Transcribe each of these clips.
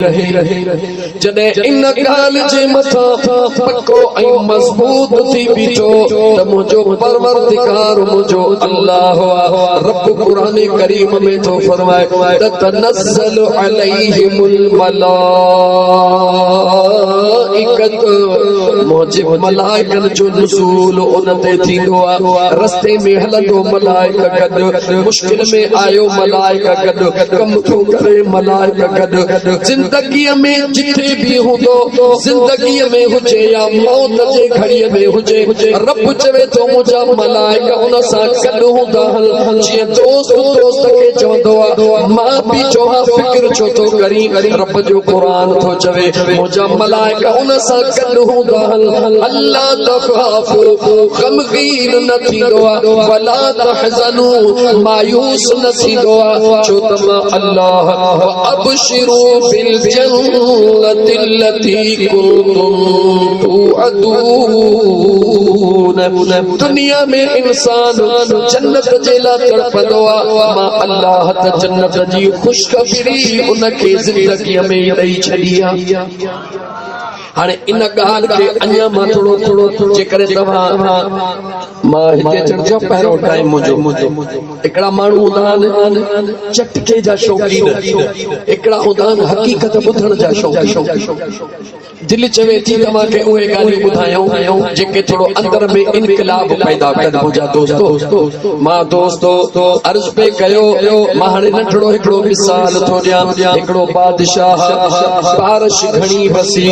जॾहिं इन ॻाल्हि जे मथां पको ऐं मज़बूत थी बीठो त मुंहिंजो परवरदिगार मुंहिंजो अल्लाह रब क़ुरान करीम में थो फरमाए ततनज़्ज़लु अलैहिमुल मलाइकत मुंहिंजे मलाइकनि जो नुज़ूल उन ते थींदो आहे। रस्ते में हलंदो मलाइका गॾु, मुश्किल में आयो मलाइका गॾु, कम थो करे मलाइका गॾु। ज़िंदगीअ में जिथे भी हूंदो, ज़िंदगीअ में हुजे या मौत जे घड़ीअ में हुजे, रब चवे तो मुंहिंजा मलाइका उन सां गॾु हूंदा। जीअं दोस्त दोस्त खे चवंदो आहे मां बि चवां फिक्र छो थो करी, रब जो क़ुरान थो चवे मुंहिंजा मलाइका उन सां गॾु हूंदा। अल्लाह तख़ाफ़ू ग़मगीन न थींदो आहे, वला तहज़नू मायूस न थींदो आहे, छो त मां अल्लाह अबशिरू बिल जन्नति लती कुंतुम तुअदून। दुनिया में इंसान जन्नत जे लाइ तड़पंदो आहे, मां अल्लाह त जन्नत जी ख़ुशख़बरी उनखे ज़िंदगीअ में ॾेई छॾी आहे। हाणे इन ॻाल्हि खे अञा मां थोरो जेकर तव्हां मां हिते चढ़जो पहिरों टाइम मुंहिंजो हिकिड़ा माण्हू हूंदा आहिनि चटके जा शौक़ीन, हिकिड़ा हूंदा आहिनि हक़ीक़त ॿुधण जा शौक़ीन। दिलि चवे थी तव्हांखे उहे ॻाल्हियूं ॿुधायूं जेके थोरो अंदर में इनकलाब पैदा कनि। मुंहिंजा दोस्तो मां दोस्तो अर्ज़ पे कयो, मां हाणे नंढड़ो हिकिड़ो मिसाल थो ॾियां। हिकिड़ो बादशाह बारिश घणी वसी,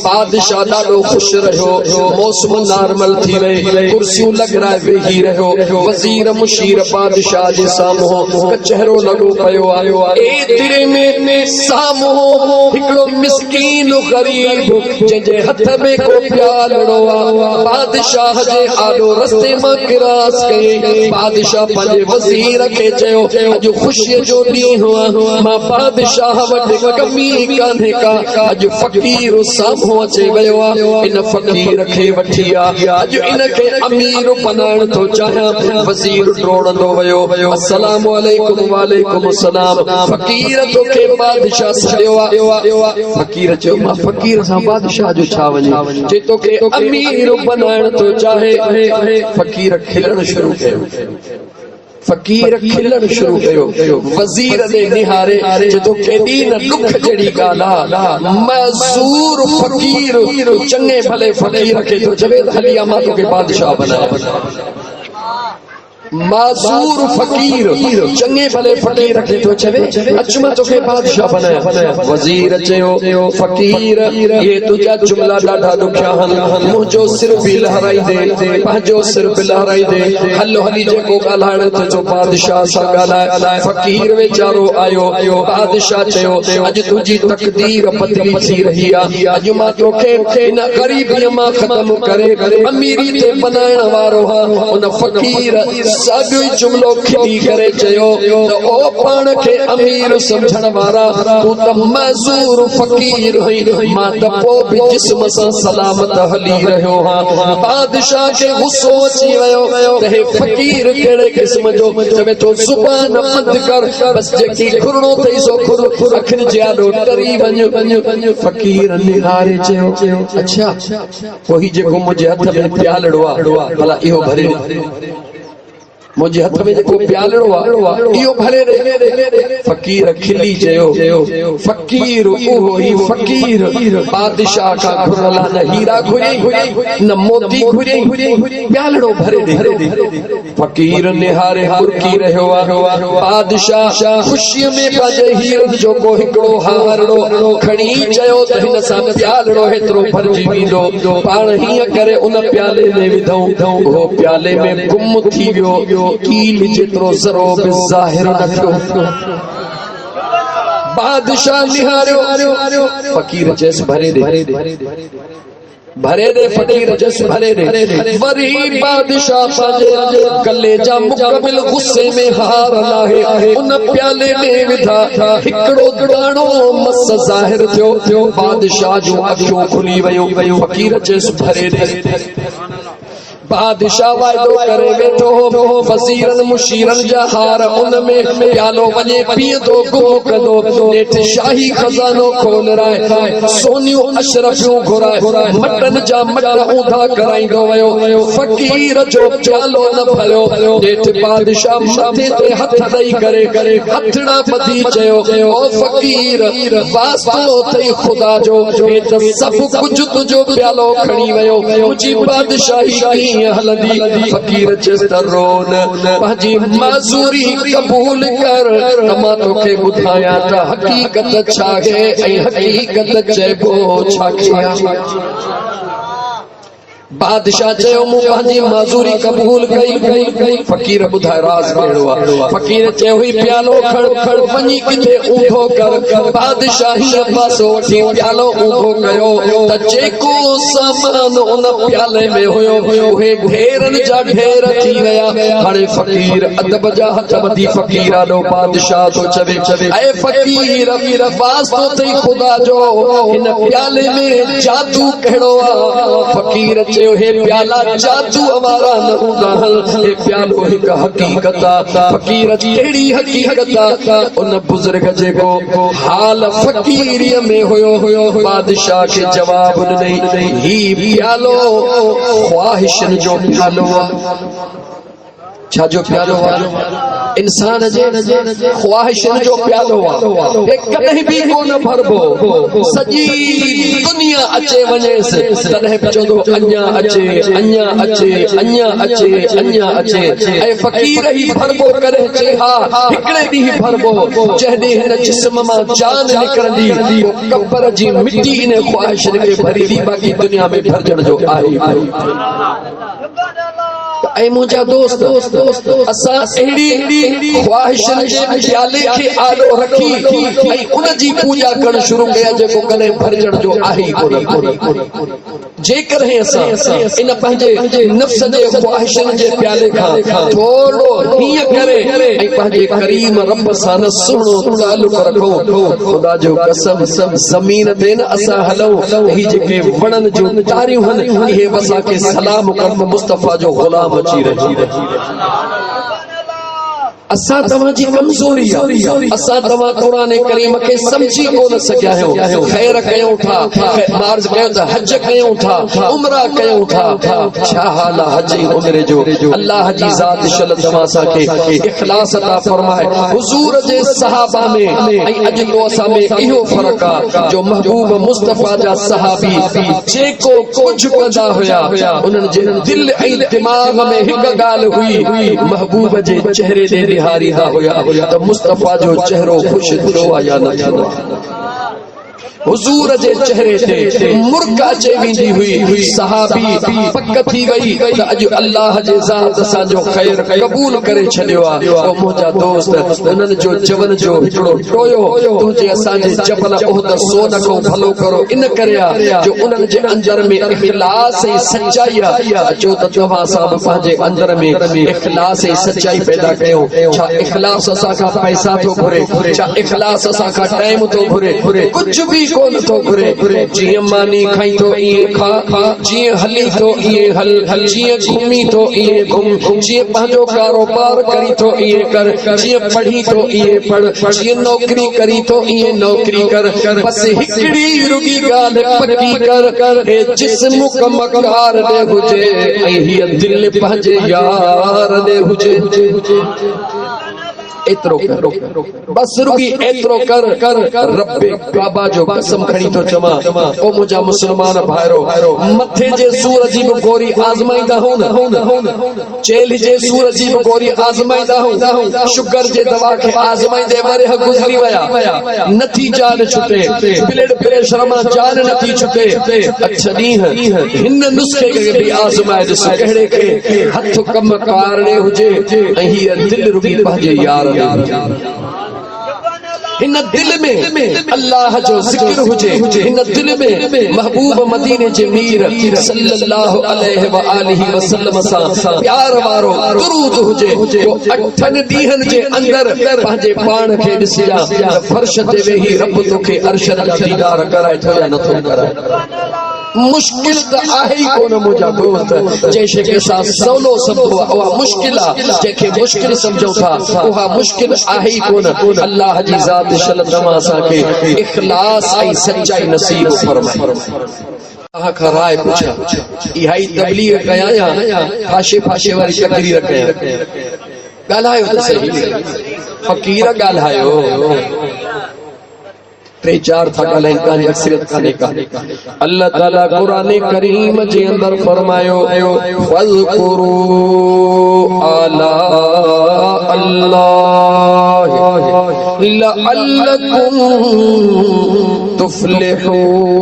बादशाह ॾाढो ख़ुशि रहियो, मौसम नॉर्मल थी वई, कुर्सियूं लॻराए वेही रहियो। वज़ीर मुशीर बादशाह जे साम्हूं कचहरो लॻो पियो आयो। एतिरे में साम्हूं हिकिड़ो मिस्कीन ग़रीब जंहिंजे हथ में को प्यालड़ो आहे, बादशाह जे आॾो रस्ते मां क्रॉस कयईं। बादशाह पंहिंजे वज़ीर खे चयो अॼु ख़ुशीअ जो ॾींहुं आहे, मां बादशाह वटि कमी कान्हे का, अॼु फ़क़ीर साम्हूं अचे वियो आहे, इन फ़क़ीर खे वठी आहे, अॼु इनखे अमीर बनाइण थो चाहियां। वज़ीर डोड़ंदो वियो, अस्सलामु अलैकुम। वालेकुम सलाम। फ़क़ीर तोखे बादशाह सॾियो आहे। फ़क़ीर चयो मां फ़क़ीर सां बादशाह जो छा वञे, जे तोखे अमीर बनाइण थो चाहे। फ़क़ीर खिलण शुरू कयो, फ़क़ीर खिलण शुरू कयो। वज़ीर ॾे निहारे जो केॾी न ॾुख जहिड़ी ॻाल्हि आहे, मज़ूर फ़क़ीर चङे भले फ़क़ीर खे थो चवे त हली आ मां तोखे बादशाह बनाया। माज़ूर फ़क़ीर चङे भले फ़क़ीर खे थो चवे अच मां तोखे बादशाह बनाया। वज़ीर चयो फ़क़ीर ये तुंहिंजा जुमला ॾाढा ॾुखिया आहिनि, मुंहिंजो सिर बि लहराई दे, पंहिंजो सिर बि लहराई दे, हलो हली जेको ॻाल्हाइण थो चओ बादशाह सां ॻाल्हाए। फ़क़ीर वीचारो आयो, बादशाह चयो अॼु तुंहिंजी तक़दीर बदली थी रही आहे, अॼु मां तोखे इन ग़रीबीअ मां ख़तम करे अमीरी ते बनाइण वारो आहियां। उन फ़क़ीर साॻियो ई जुमिलो खिली करे चयो त ओ पाण खे अमीर सम्झण वारा, तूं त मज़ूर फ़क़ीर हुई, मां त पोइ बि जिस्म सां सलामत हली रहियो आहियां। बादशाह खे गुस्सो अची वियो त हे फ़क़ीर कहिड़े क़िस्म जो, चवे थो ज़ुबान बंदि कर, बस जेकी खुरणो अथई सो खुर, अखियुनि जे आॾो डरी वञ। फ़क़ीर निहारे चयो अच्छा पोइ जेको मुंहिंजे हथ में प्यालड़ो आहे भला इहो भरे, मुंहिंजे हथ में जेको प्यालड़ो आहे इहो भरे ॾे। फ़क़ीर खिली चयो फ़क़ीर उहो ई फ़क़ीर बादशाह खां घुरला न हीरा घुरियईं न मोती घुरियईं, प्यालड़ो भरे ॾे। फ़क़ीर निहारे मुर्की रहियो आहे। बादशाह ख़ुशीअ में पंहिंजे हीरनि जो को हिकिड़ो हारड़ो खणी चयो त हिन सां प्यालड़ो हेतिरो भरिजी वेंदो, पाण हीअं करे उन प्याले में विधऊं, उहो प्याले में गुम थी वियो, कील जेतिरो ज़रो बि ज़ाहिर न थियो। बादशाह निहारियो, फ़क़ीर चयसि भरे ॾे, भरे दे। फ़क़ीर जस भरे दे। वरी बादशाह पंहिंजे गले जा मुकमिल गुस्से में हार लाहे उन प्याले में विधा, हिकिड़ो दाणो मस ज़ाहिर थियो। बादशाह जूं अखियूं खुली वयूं। फ़क़ीर चयसि भरे दे। बादशाह वाइदो करे वेठो हो वज़ीरन मुशीरन जा हार उनमें प्यालो वने पींदो गुम कंदो नेठ शाही खजानो खोल राय सोनियो अशरफियो घुराए मटन जा मट ऊंधा कराइंदो वयो फकीर जो प्यालो न भरियो नेठ बादशाह मथे ते हथ ॾेई करे हथड़ा ॿधी चयो ओ फकीर वास्तो थई खुदा जो हेठ सब कुछ तुझो प्यालो खणी वयो मुंहिंजी बादशाही कीअं हलंदी फकीर चेस त रोन पंहिंजी माज़ूरी क़बूल कर त मां तोखे ॿुधायां त हक़ीक़त छा आहे ऐं हक़ीक़त चइबो छा आहे बादशाह चयो मूं पंहिंजी माज़ूरी क़बूल कई फकीर ॿुधाए राज़ कहिड़ो आहे फकीर चयो ही प्यालो खड़ वञी किथे ऊंधो कर बादशाही पासो वठी प्यालो ऊंधो कयो त जेको सामान उन प्याले में हुयो उहे ढेरनि जा ढेर थी विया हाणे फकीर अदब जा हथ ॿधी फकीर ॾो बादशाह तो चवे ऐ फकीर वास्तो थई खुदा जो हिन प्याले में जादू कहिड़ो आहे फकीर चयो हे प्याला जादू हमारा न हूंदा हे प्यालो हिक हकीकत फकीर कहिड़ी हकीकत उन बुजुर्ग जेको हाल फकीरीअ में हुयो बादशाह खे जवाब ॾिनई ही प्यालो ख्वाहिशन जो प्यालो छा जो प्यालो इंसान जे ख्वाहिशन जो प्यालो आहे कॾहिं भी कोन भरबो सॼी दुनिया अचे वञेस तॾहिं बि चवंदो अञा अचे ऐं फ़क़ीर ही भरबो करे चए हा हिकिड़े ॾींहुं भरबो जॾहिं हिन जिस्म मां जान निकिरंदी कब्र जी मिट्टी इन ख्वाहिशन खे भरींदी बाक़ी दुनिया में भरजण जो आहे ऐं मुंहिंजा दोस्त असां अहिड़ी ख्वाहिशन जे प्याले खे आॾो रखी ऐं उन जी पूॼा करणु शुरू कया जेको कॾहिं भरजण जो आहे ई कोन जेकॾहिं असां इन पंहिंजे नफ़्स जे ख्वाहिशन जे प्याले खां थोरो हीअं करे ऐं पंहिंजे करीम रब सां न सुहिणो तालुक रखो ख़ुदा जो कसम ज़मीन ते न असां हलूं ही जेके वणनि जूं तारियूं आहिनि इहे असांखे सलाम कनि मुस्तफ़ा जो ग़ुलाम अची रही असां तव्हांजी कमज़ोरी आहे असां तव्हां क़ुरान करीम खे समझी कोन सघिया आहियो ख़ैर कयूं था मार्ज कयूं था हज कयूं था उमरा कयूं था छा हाल आहे हज ऐं उमरे जो अल्लाह जी ज़ात शल तव्हां असांखे इख़लास अता फरमाए हुज़ूर जे सहाबा में ऐं अॼु तो असां में इहो फ़र्क़ु आहे जो महबूब मुस्तफ़ा जा सहाबी जेको कुझु कंदा हुया उन्हनि जे दिल ऐं दिमाग़ में हिकु ॻाल्हि हुई महबूब जे चेहरे ते निहारींदा हुया त मुस्तफ़ा जो चेहरो ख़ुशि थियो आहे या न थियो हुजूर जे चेहरे ते मुर्क अचे वेंदी हुई सहाबी पक थी वई त अॼु अल्लाह जे ज़ात असांजो ख़ैर क़बूल करे छॾियो आहे ओ मुंहिंजा दोस्त उन्हनि जो जवन जो हिकिड़ो टोयो तुंहिंजे असांजे जबल उहद सोन खां भलो करो इन करे जो उन्हनि जे अंदर में इख़लास ऐं सचाई आहे अचो त तव्हां सां बि पंहिंजे अंदर में इख़लास ऐं सचाई पैदा कयो छा इख़लास असांखां पैसा थो घुरे छा इख़लास असांखां टाइम थो घुरे कुझु बि कोन थो घुरे जीअं मानी खाई थो ईअं खा जीअं हली थो ईअं हल जीअं घुमी थो ईअं घुम जीअं पंहिंजो कारोबार करी थो ईअं कर जीअं पढ़ी थो ईअं पढ़ जीअं नौकरी करी थो ईअं नौकरी कर बस हिकिड़ी रुगी ॻाल्हि पकी कर हे जिस्म कमकार ॾे हुजे ऐं हीअ दिलि पंहिंजे यार ॾे हुजे एतिरो बस रुगी एतिरो कर रब्बे काबा जो कसम खणी थो चवां ओ मुंहिंजा मुस्लमान भाइरो मथे जे सूर जी बि गोरी आज़माईंदा हो न चेल जे सूर जी बि गोरी आज़माईंदा हो शुगर जे दवा खे आज़माईंदे मरे गुज़री विया नथी जान छुटे ब्लड प्रेशर मां जान नथी छुटे अच्छा ॾींहं हिन नुस्खे खे बि आज़माए ॾिस कहिड़े खे हथ कम कारणे हुजे ऐं हीअ दिलि रुगी पंहिंजे यार हिन दिल में अल्लाह जो ज़िक्र हुजे हिन दिल में महबूब मदीने जे मीर सल्लल्लाहु अलैहि व आलिहि वसल्लम सां प्यार वारो दुरूद हुजे जो अठनि ॾींहनि जे अंदर पंहिंजे पाण खे ॾिसजा त फर्श ते वेही रब तोखे अर्श जा दीदार कराए थो या नथो कराए मुश्किल त आहे ई कोन मुंहिंजा दोस्त जंहिं के साथ सवलो सम्झो उहा मुश्किल आहे जंहिंखे मुश्किल सम्झो था उहा मुश्किल आहे ई कोन अल्लाह जी ज़ात शल तव्हां असांखे इख़लास ऐं सच्चाई नसीब फरमाए तव्हां खां राय पुछां इहा ई तबलीग कयां या फाशे फाशे वारी तकरीर कयां ॻाल्हायो त सही फ़क़ीर ॻाल्हायो टे चार था ॻाल्हाइनि कान्हे अक्सरियत कान्हे का अल्लाह ताला क़ुरान करीम जे अंदर फरमायो फ़ज़कुरू आला अल्लाह लअल्लकुम तुफ़्लिहून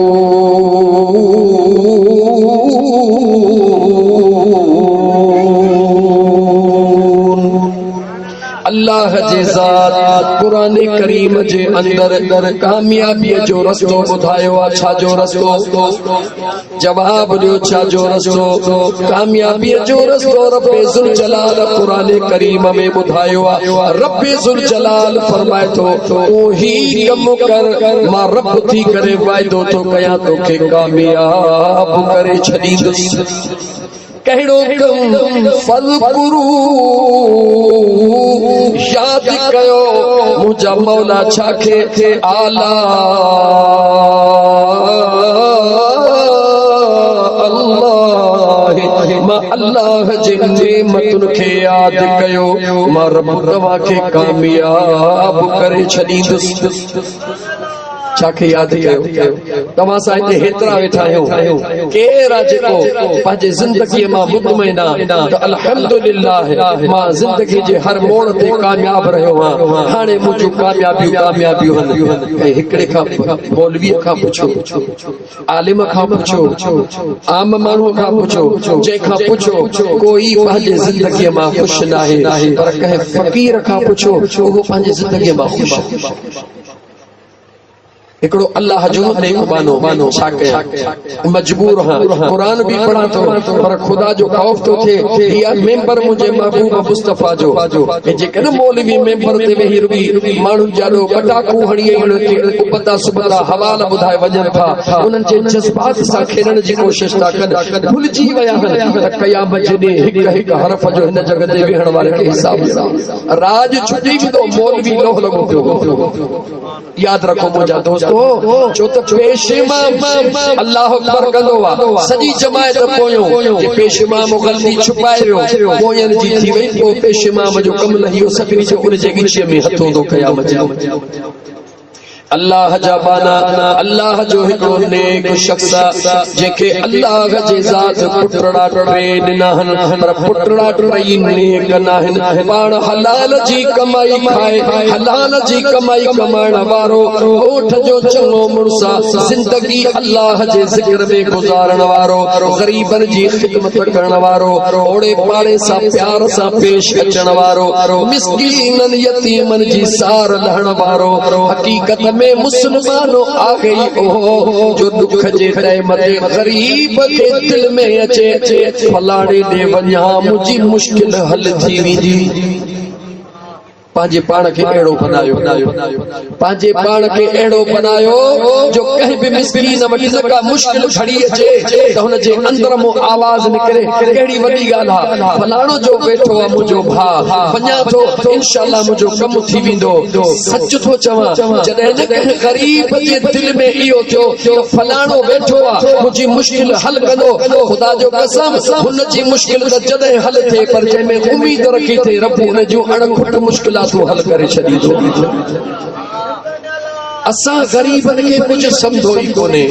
अल्लाह जे ज़ात क़ुरान करीम जे अंदर कामयाबी जो रस्तो ॿुधायो आहे छा जो रस्तो जवाब ॾियो छा जो रस्तो कामयाबी जो रस्तो रब्बे ज़ुल जलाल क़ुरान करीम में ॿुधायो आहे रब्बे ज़ुल जलाल फरमाए थो तूं ही कम कर मां रब थी करे वाइदो थो कयां तोखे कामयाब करे छॾींदुसि कहिड़ो कम फ़ज़कुरू याद कयो मुंहिंजा मौला छा खे आला मां अल्लाह जे नेमतुनि खे यादि कयो मां रब तव्हां खे कामयाब करे छॾींदुसि छा खे यादि कयो तव्हां सां हिते हेतिरा वेठा आहियो केरु आहे जेको पंहिंजे ज़िंदगीअ मां मुतमइन आहे त अल्हम्दुलिल्लाह मां ज़िंदगी जे हर मोड़ ते कामयाब रहियो आहियां हाणे मुंहिंजूं कामयाबियूं आहिनि हिकिड़े खां मौलवीअ खां पुछो आलिम खां पुछो आम माण्हूअ खां पुछो जंहिंखां पुछो कोई पंहिंजे ज़िंदगीअ मां ख़ुशि न आहे पर कंहिं फ़क़ीर खां पुछो उहो पंहिंजे ज़िंदगीअ मां ख़ुशि आहे हिकिड़ो अल्लाह जो नेकबानो छा कयां मजबूर हां क़ुरान भी पढ़ा तो पर खुदा जो खौफ तो थे या मेंबर मुझे महबूब मुस्तफा जो जेके न मौलवी मेंबर ते वेही रुगी माण्हू जाडो पटाकू हणी के पता सुबता हवाला बुधाए वजन था उनन जे जज्बात सां खेलण जी कोशिश था कन भुलजी वया त क़यामत जॾहिं हिक हरफ जो हिन जगह ते वेहण वारे के हिसाब राज छुटी भी तो मौलवी लोह लगो पियो याद रखो मुंहिंजा दोस्त छो त पेशेमा अल्लाह अकबर कंदो आहे सॼी जमायत पोयो जे पेशेमाम ग़लती छुपाए वियो पोयन जी थी वई पोइ पेशेमाम जो कम न हियो सभिनी जो उन जे गिचे में हथ हूंदो क़यामत अल्लाह जा बाना अल्लाह जो हिकिड़ो नेक शख्स जेके अल्लाह जे ज़ात पुटड़ा टे ॾिनाहन पर पुटड़ा टई नेक नाहिन पाण हलाल जी कमाई खाए हलाल जी कमाई कमाइण वारो ओठ जो चङो मुड़सा ज़िंदगी अल्लाह जे ज़िक्र में गुज़ारण वारो ग़रीबन जी ख़िदमत करण वारो ओड़े पाड़े सां प्यार सां पेश अचण वारो मिस्कीनन यतीमन जी सार लहण वारो हकीकत में मुसलमानो आ गई ओ जो दुख जे टाइम ते गरीब के दिल में अचे फलाणे दे वञा मुंहिंजी मुश्किल हल थी वेंदी पांजे पाण के एड़ो बनायो पांजे पाण के एड़ो बनायो जो कहीं भी मिस्कीन वटि का मुश्किल खड़ी अचे त हुन जे अंदर मो आवाज निकरे केड़ी वडी गाल हा फलाणो जो बैठो आ मुजो भा वञा तो इंशाअल्लाह मुजो कम थी विंदो सच थो चवा जदे न गरीब जे दिल में इयो थियो फलाणो बैठो आ मुजी मुश्किल हल कंदो खुदा जो कसम हुन जी मुश्किल त जदे हल थे पर जे में उम्मीद रखी थे रब हुन जो अणखुट मुश्किल तो हल करे छड़ी दो असा गरीबन के कुछ समझो ही कोने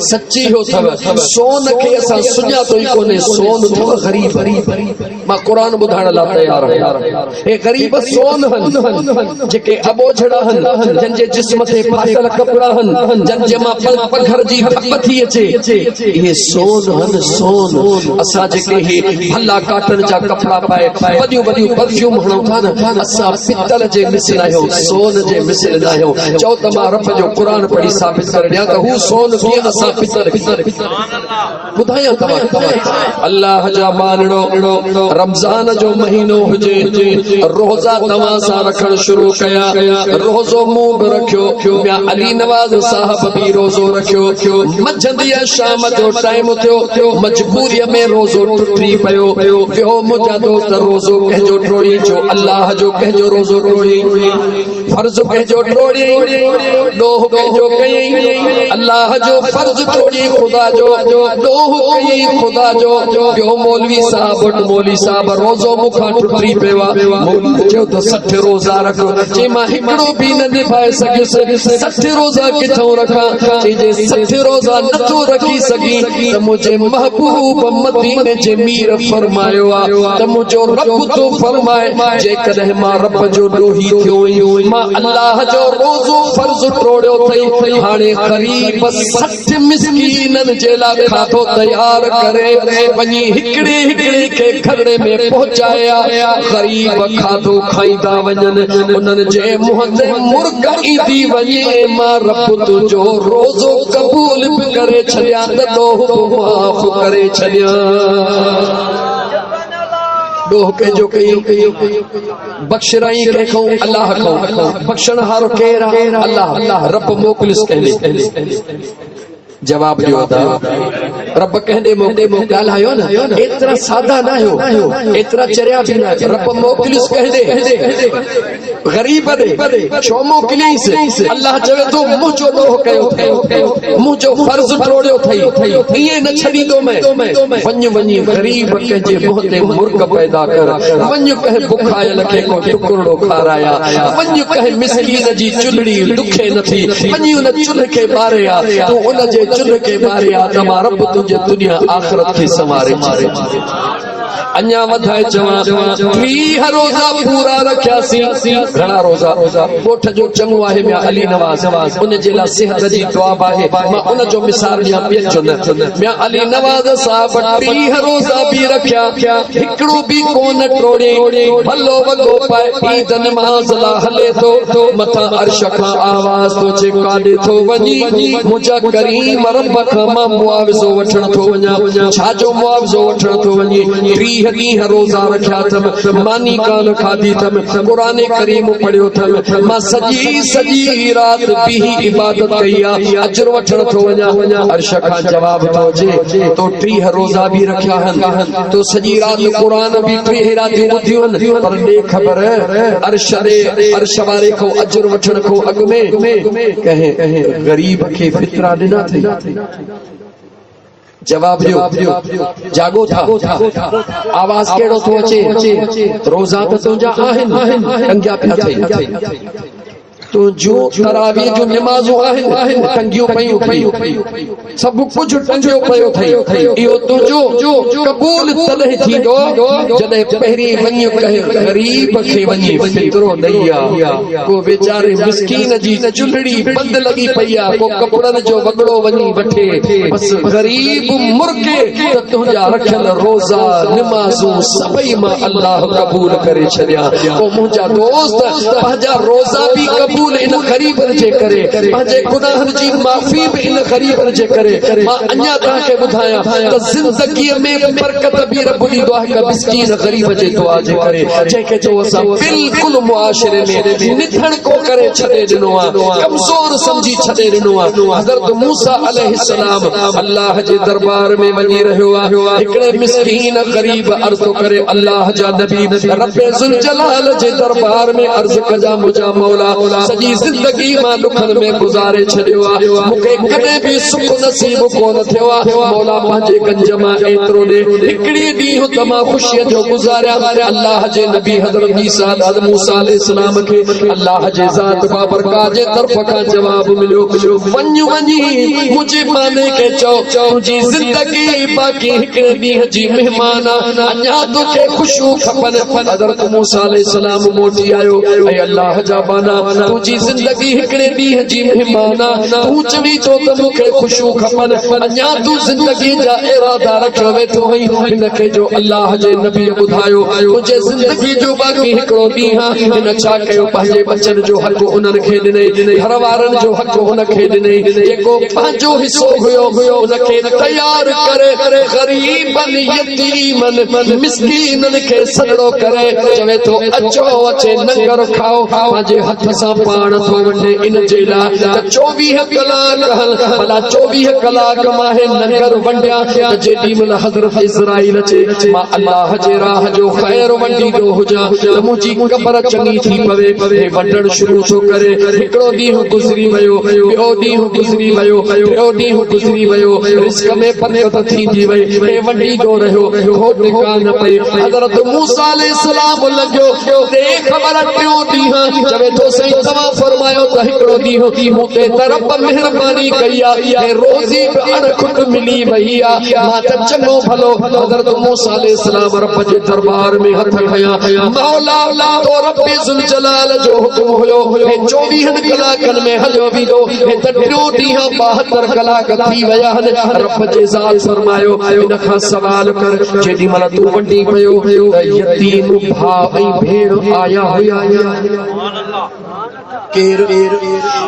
सच्ची हो थव सोन के असा सुञा तो ही कोने सोन तो गरीब मां कुरान बुधाण ला तैयार है ए गरीब सोन हन जेके अबोझड़ा हन जन जे जिस्म ते फासल कपड़ा हन जन जे मां पघर जी पथी अचे ये सोन हन सोन असा जेके हे भला काटन जा कपड़ा पाए वडियो वडियो परफ्यूम हणो था न असा पितल जे मिसल आयो सोन जे मिसल आयो चौ तमा रब जो कुरान पढ़ी साबित कर दिया तो हु सोन की असा पितर बुधाया तमा अल्लाह जा मानड़ो रमजान जो महीनो हुजे रोजा तवां सां रखण शुरू कया रोज़ो मूं बि रखियो ॿिया अली नवाज़ साहब भी रोज़ो रखियो मंझंदि या शाम जो टाइम थियो मजबूरीअ में रोज़ो टुटी पियो वियो मुंहिंजा दोस्त रोज़ो कंहिंजो टोड़ी जो अल्लाह जो कंहिंजो रोज़ो टोड़ी फर्ज़ कंहिंजो टोड़ी ॾोह कंहिंजो कयईं अल्लाह जो फर्ज़ टोड़ी ख़ुदा जो ॾोह कयईं ख़ुदा जो वियो मौलवी साहब रोज़ो मूंखां टुटी पियो चयो त 60 रोज़ा रख जे मां हिकिड़ो बि न निभाए सघियुसि 60 रोज़ा किथां रखां जे 60 रोज़ा नथो रखी सघी त मुंहिंजे महबूब मदीने जे मीर फरमायो त मुंहिंजो रब तो फरमाए जेकॾहिं मां रब जो ॾोही थियो मां अल्लाह जो रोज़ो फर्ज़ टोड़ियो अथई हाणे क़रीब 60 मिस्कीननि जे लाइ खाधो तयार करे वञी हिकिड़े खे खरड़े में पहुचाया ग़रीब खाधो खाईंदा वञनि उन्हनि जे मुंहं ते मुर्ग ईंदी वञे मां रब तुंहिंजो रोज़ो क़बूल बि करे छॾियां त ॾोह माफ़ करे छॾियां ॾोह कंहिंजो कई बख़्शराई कंहिंखो अल्लाह खां बख़्शण हारो केरु आहे अल्लाह रब मोकिलिस कंहिं जवाब दियो था रब कहंदे ॻाल्हायो न एतिरा सादा न आहियो एतिरा चरिया बि न रब मोकिलिस कहंदे ग़रीब ॾे छो मोकिलियईंसि अल्लाह चवे थो मुंहिंजो ॾोह कयो मुंहिंजो फर्ज़ टोड़ियो अथई ईअं न छॾींदो मैं वञी ग़रीब कंहिंजे मुंहं ते मुर्ग पैदा कर वञ कंहिं बुखायल खे को टुकड़ो खाराया वञ कंहिं मिस्कीन जी चुल्हड़ी ॾुखे नथी वञी उन चुल्ह खे ॿारिया तूं उन जे चुल्ह के बारे आदम रब तुझे दुनिया आखिरत के संवारे अन्या वधाए चवा 30 रोज़ा पूरा रखियासी घणा रोज़ा कोठ जो चंगो आहे मिया अली नवाज़ उन जे लाइ सेहत जी दुआ आहे मां उन जो मिसाल ॾियां ॿियनि जो न मिया अली नवाज़ साहब 30 रोज़ा भी रखिया हिकिड़ो भी कोन टोड़े भलो वॻो पाए ईद नमाज़ ला हले तो मथां अर्श खां आवाज़ तो चे काॾे थो वञी मुंहिंजा करीम रब खां मां मुआविज़ो वठण थो वञा छाजो मुआविज़ो वठण थो वञी 30 ॾींहं रोज़ा रखिया अथमि मानी कान खाधी अथमि क़ुरान करीम पढ़ियो अथमि मां सॼी राति बीही इबादत कई आहे अजर वठण थो वञा अर्श खां जवाब थो अचे तो 30 रोज़ा भी रखिया आहिनि तो सॼी राति क़ुरान भी 30 रातियूं ॿुधियूं आहिनि पर ॾे ख़बर अर्श वारे खां अजर वठण खां अॻु में कंहिं ग़रीब खे फितरा ॾिना अथई जवाब दियो जागो था आवाज केड़ो थो अचे रोज़ा त तुंहिंजा आहिनि टंगिया पिया अथई तो जो तरावी जो नमाज़ूं आहिनि टंगियूं पयूं सब कुछ टंगियो पियो अथई इहो तुंहिंजो क़बूल तॾहिं थींदो जॾहिं पहिरीं वञी कंहिं ग़रीब खे वञी फितरो ॾेई आ को वीचारे मिस्कीन जी चुल्हड़ी बंद लगी पई आ को कपड़न जो वॻड़ो वञी वठे बस ग़रीब मुर्गे त तुंहिंजा रखियल रोज़ा नमाज़ूं सभई मां अल्लाह क़बूल करे छॾिया को मुंहिंजा दोस्त पंहिंजा रोज़ा भी क़बूल इन ग़रीबन जे करे पंहिंजे गुनाहनि जी माफ़ी भी इन ग़रीबन जे करे मां अञा तव्हांखे ॿुधायां त ज़िंदगीअ में बरकत भी रब ॾींदो आहे हिक मिस्कीन ग़रीब जे दुआ जे करे जंहिंखे जो असां बिल्कुलु मुआशिरे में निथण को करे छॾे ॾिनो आहे कमज़ोर समझी छॾे ॾिनो आहे हज़रत मूसा अलैहिस्सलाम अल्लाह जे दरबार में वञी रहियो आहे हिकिड़े मिस्कीन ग़रीब अर्ज़ करे अल्लाह जा नबी रब्बे ज़ुल जलाल जे दरबार में अर्ज़ कजा मुंहिंजा मौला सॼी ज़िंदगी मां ॾुखनि में गुज़ारे छॾियो आहे मूंखे कॾहिं बि सुख नसीब कोन थियो आहे मौला पंहिंजे गंज मां एतिरो ॾे हिकिड़ी ॾींहुं त मां ख़ुशीअ जो गुज़ारिया अल्लाह जे नबी हज़रत ईसा मूसा अलैहिस्सलाम खे अल्लाह जे ज़ात बाबरकात जे तरफ़ खां जवाब मिलियो वञी मुंहिंजे माने खे चओ तुंहिंजी ज़िंदगी बाक़ी हिकिड़े ॾींहं जी महिमान अञा तोखे ख़ुशियूं खपनि हज़रत मूसा अलैहिस्सलाम मोटी आयो ऐं अल्लाह जा बाना मुझी जिंदगी हिकड़े ॾींहं जी मेहमान तू चवी तो त मूंखे खुशियूं खपन अञा तू जिंदगी जा इरादा रखियो वेठो आहीं हिनखे जो अल्लाह जे नबी ॿुधायो तुंहिंजे जिंदगी जो बाक़ी हिकिड़ो ॾींहुं हिन छा कयो पंहिंजे बचन जो हक़ उन्हनि खे ॾिनई घर वारनि जो हक़ हुनखे ॾिनई जेको पंहिंजो हिसो हुयो उनखे तयार करे ग़रीबनि यतीमनि मिस्कीननि खे सॾड़ो करे चवे थो अचो अचे लंगर खाओ पंहिंजे हथ सां पाण थो वंडे इन जे लाइ 24 कलाक भला 24 कलाक मां लंगर वंडिया जेॾी महिल हज़रत इज़राइल अचे मां अल्लाह जे राह जो ख़ैर वंडींदो हुजां मुंहिंजी क़बर चङी थी पवे वंडण शुरू थो करे हिकिड़ो ॾींहुं गुज़री वियो ॿियो ॾींहुं गुज़री वियो टियों ॾींहुं गुज़री वियो रिस्क में बरकत थींदी वई वंडींदो रहियो हो ठिकान पई हज़रत मूसा अलैहिस्सलाम लॻियो ख़बर टियों ॾींहुं चवे थो साईं तव्हां फरमायो त हिकिड़ो ॾींहुं मूं ते रब महिरबानी कई आहे रोज़ी बि अणखुट मिली वई आहे मां त चङो भलो हज़रत मूसा अलैहिस्सलाम रब जे दरबार में हथ खयां मौला तो रब्बे ज़ुल जलाल जो हुकुम हुयो 24 कलाकनि में हलियो वेंदो त टियों ॾींहुं 72 कलाक थी विया रब जे ज़ात फरमायो इन खां सवाल कर जेॾी महिल तूं वंडी पियो यतीम भाउ ऐं भेण आया हुया केर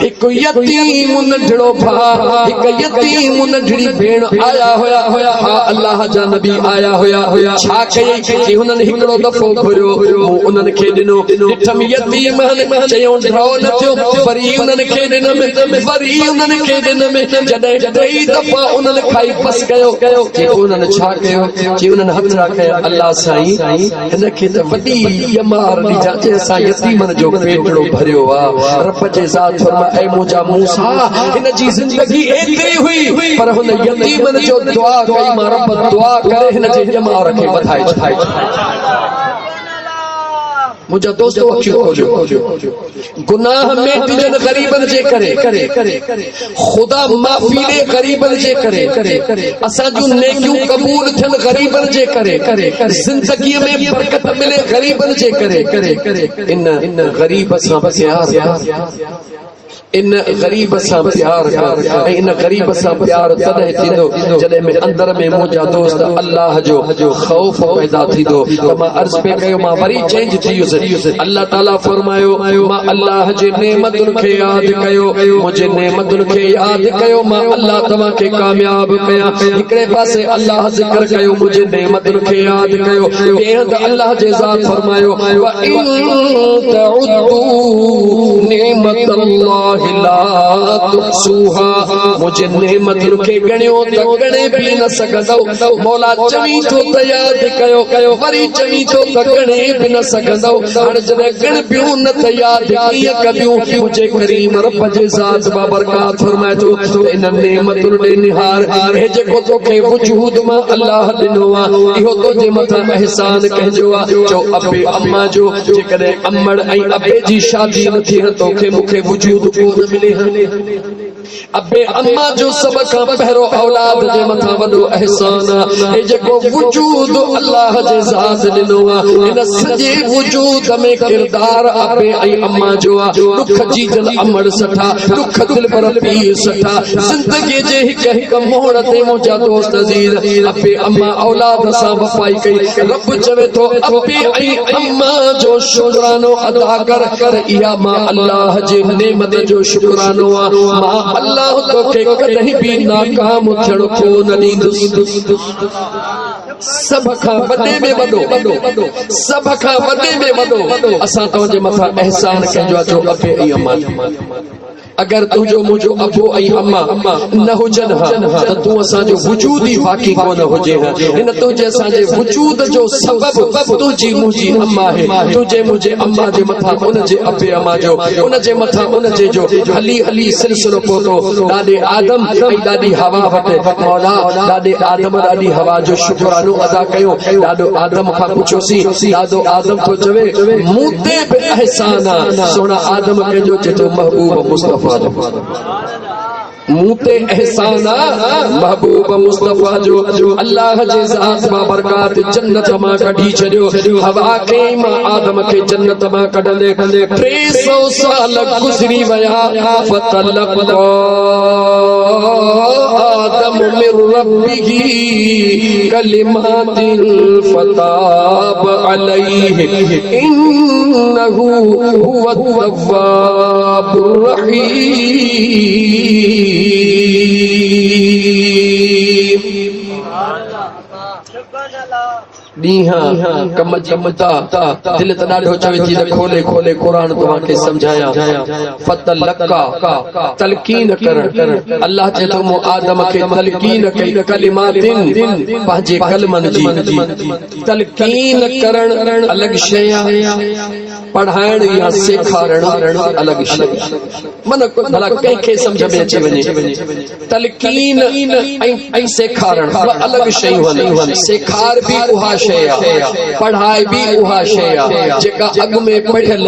हिकु यतीम नंढड़ो भाउ हिकु यतीम नंढड़ी भेण आया हुया हा अल्लाह जा नबी आया हुया छा कयई कि हुननि हिकिड़ो दफ़ो घुरियो मूं उन्हनि खे ॾिनो ॾिठमि यतीम चयो ड्रो न थियो वरी उन्हनि खे ॾिनमि वरी उन्हनि खे ॾिनमि जॾहिं टई दफ़ा उन्हनि खाई बस कयो कि उन्हनि छा कयो कि उन्हनि हथ रखिया अल्लाह साईं हिनखे त वॾी यमार ॾिजां जंहिंसां यतीमनि जो पेटड़ो भरियो आहे रब जे ज़ात फरमाए मुंहिंजा मूसा हिन जी ज़िंदगी एतिरी हुई पर हुन यतीमनि जो दुआ कई मां रब दुआ करे हिन जे यमार खे वधाए मुझा दोस्तों अखियों खोलियो गुनाह में दिजन गरीबन जे करे खुदा माफी दे गरीबन जे करे असा जो नेकियों कबूल थन गरीबन जे करे जिंदगी में बरकत मिले गरीबन जे करे इन गरीब सा प्यार इन गरीब सा प्यार इन गरीब सा प्यार तदे थींदो जदे में अंदर में मुझा दोस्त अल्लाह जो खौफ पैदा थींदो त मां अर्ज पे कयो मां वरी चेंज थी अल्लाह ताला फरमायो मां अल्लाह जे नेमतुन खे याद कयो मुझे नेमतुन खे याद कयो मां अल्लाह तवा के कामयाब कया हिकड़े पासे अल्लाह जिक्र कयो मुझे नेमतुन खे याद कयो बेहद अल्लाह जे ज़ात फरमायो व इन तउदू नेमतल्लाह मुझे नेमतुन खे गणियो त गणे भी न सघंदो मौला चवी तो त याद कयो वरी चवी तो त गणे भी न सघंदो हाणे जॾहिं गण पियो न त याद कीअं कबियूं मुझे करीम रब जे ज़ात बाबरकात फरमाए थो इन नेमतुन ॾे निहार हे जेको तोखे वजूद मां अल्लाह ॾिनो आहे इहो तुंहिंजे मथां एहसान कंहिंजो आहे चओ अबे अम्मा जो जेकॾहिं अम्मड़ ऐं अबे जी शादी न थी तोखे मूंखे वजूद अबे अम्मा जो सब का पहरो औलाद जे मथा वडो एहसान है जेको वजूद अल्लाह जे ज़ात ॾिनो आहे इन सॼे वजूद में किरदार अबे ऐं अम्मा जो आहे दुख जी जन अमड़ सठा दुख दिल पर पीर सठा जिंदगी जे हिक मोड़ ते मुंहिंजा दोस्त अज़ीज़ अबे अम्मा औलाद सां वफ़ाई कई रब चवे थो अबे ऐं अम्मा जो शुक्रानो अदा कर इहा मां अल्लाह जे नेमत जो शुक्रानो आहे मां अल्लाह तोखे कॾहिं भी नाकाम थियण कोन ॾींदुसि सब खां वॾे में वॾो सब खां वॾे में वॾो असां तुंहिंजे मथां एहसान कंहिंजो आहे जो अबे ऐं अम्मा अगर तुझो मुझो अबो ऐं अम्मा न हुजन त तू असांजो वजूद ही बाक़ी कोन हुजे इन तुझे असांजे वजूद जो सबब तुझी मुंहिंजी अम्मा है तुझे मुझे अम्मा जे मथां उन जे अबे अम्मा जो उन जे मथां उन जे जो हली हली सिलसिलो पहुतो ॾाॾे आदम ऐं ॾाॾी हवा वटि मौला ॾाॾे आदम ॾाॾी हवा जो शुक्रानो अदा कयो ॾाॾो आदम खां पुछोसीं ॾाॾो आदम थो चवे मूं ते बि एहसान आहे सोना आदम कंहिंजो चए थो महबूब मुस्तफ़ा मूते एहसाना महबूब मुस्तफा जो अल्लाह जे ज़ात मां बरकात जन्नत मां कढी छॾियो हवा खे मां आदम खे जन्नत मां कढंदे 300 साल गुज़री विया फतलक़ा आदम मिन रब्बिही कलिमातिन फताब अलैहि इन्नहु हुवत तव्वाबुर रहीम। ॾींहं कम जी मुता दिल त ॾाढो चवे थी त खोले खोले क़ुर तव्हांखे सम्झाया फतलक़ा तलकीन करण अल्लाह चए थो मूं आदम खे तलकीन कई कलिमातिन पंहिंजे कलमनि जी तलकीन करण अलॻि शइ आहे पढ़ाइण या सेखारण अलॻि शइ मन भला कंहिंखे सम्झ में अची वञे तलकीन ऐं सेखारण अलॻि शयूं आहिनि सेखार बि उहा शइ आहे पढ़ाई बि उहा शइ आहे जेका अॻु में पढ़ियल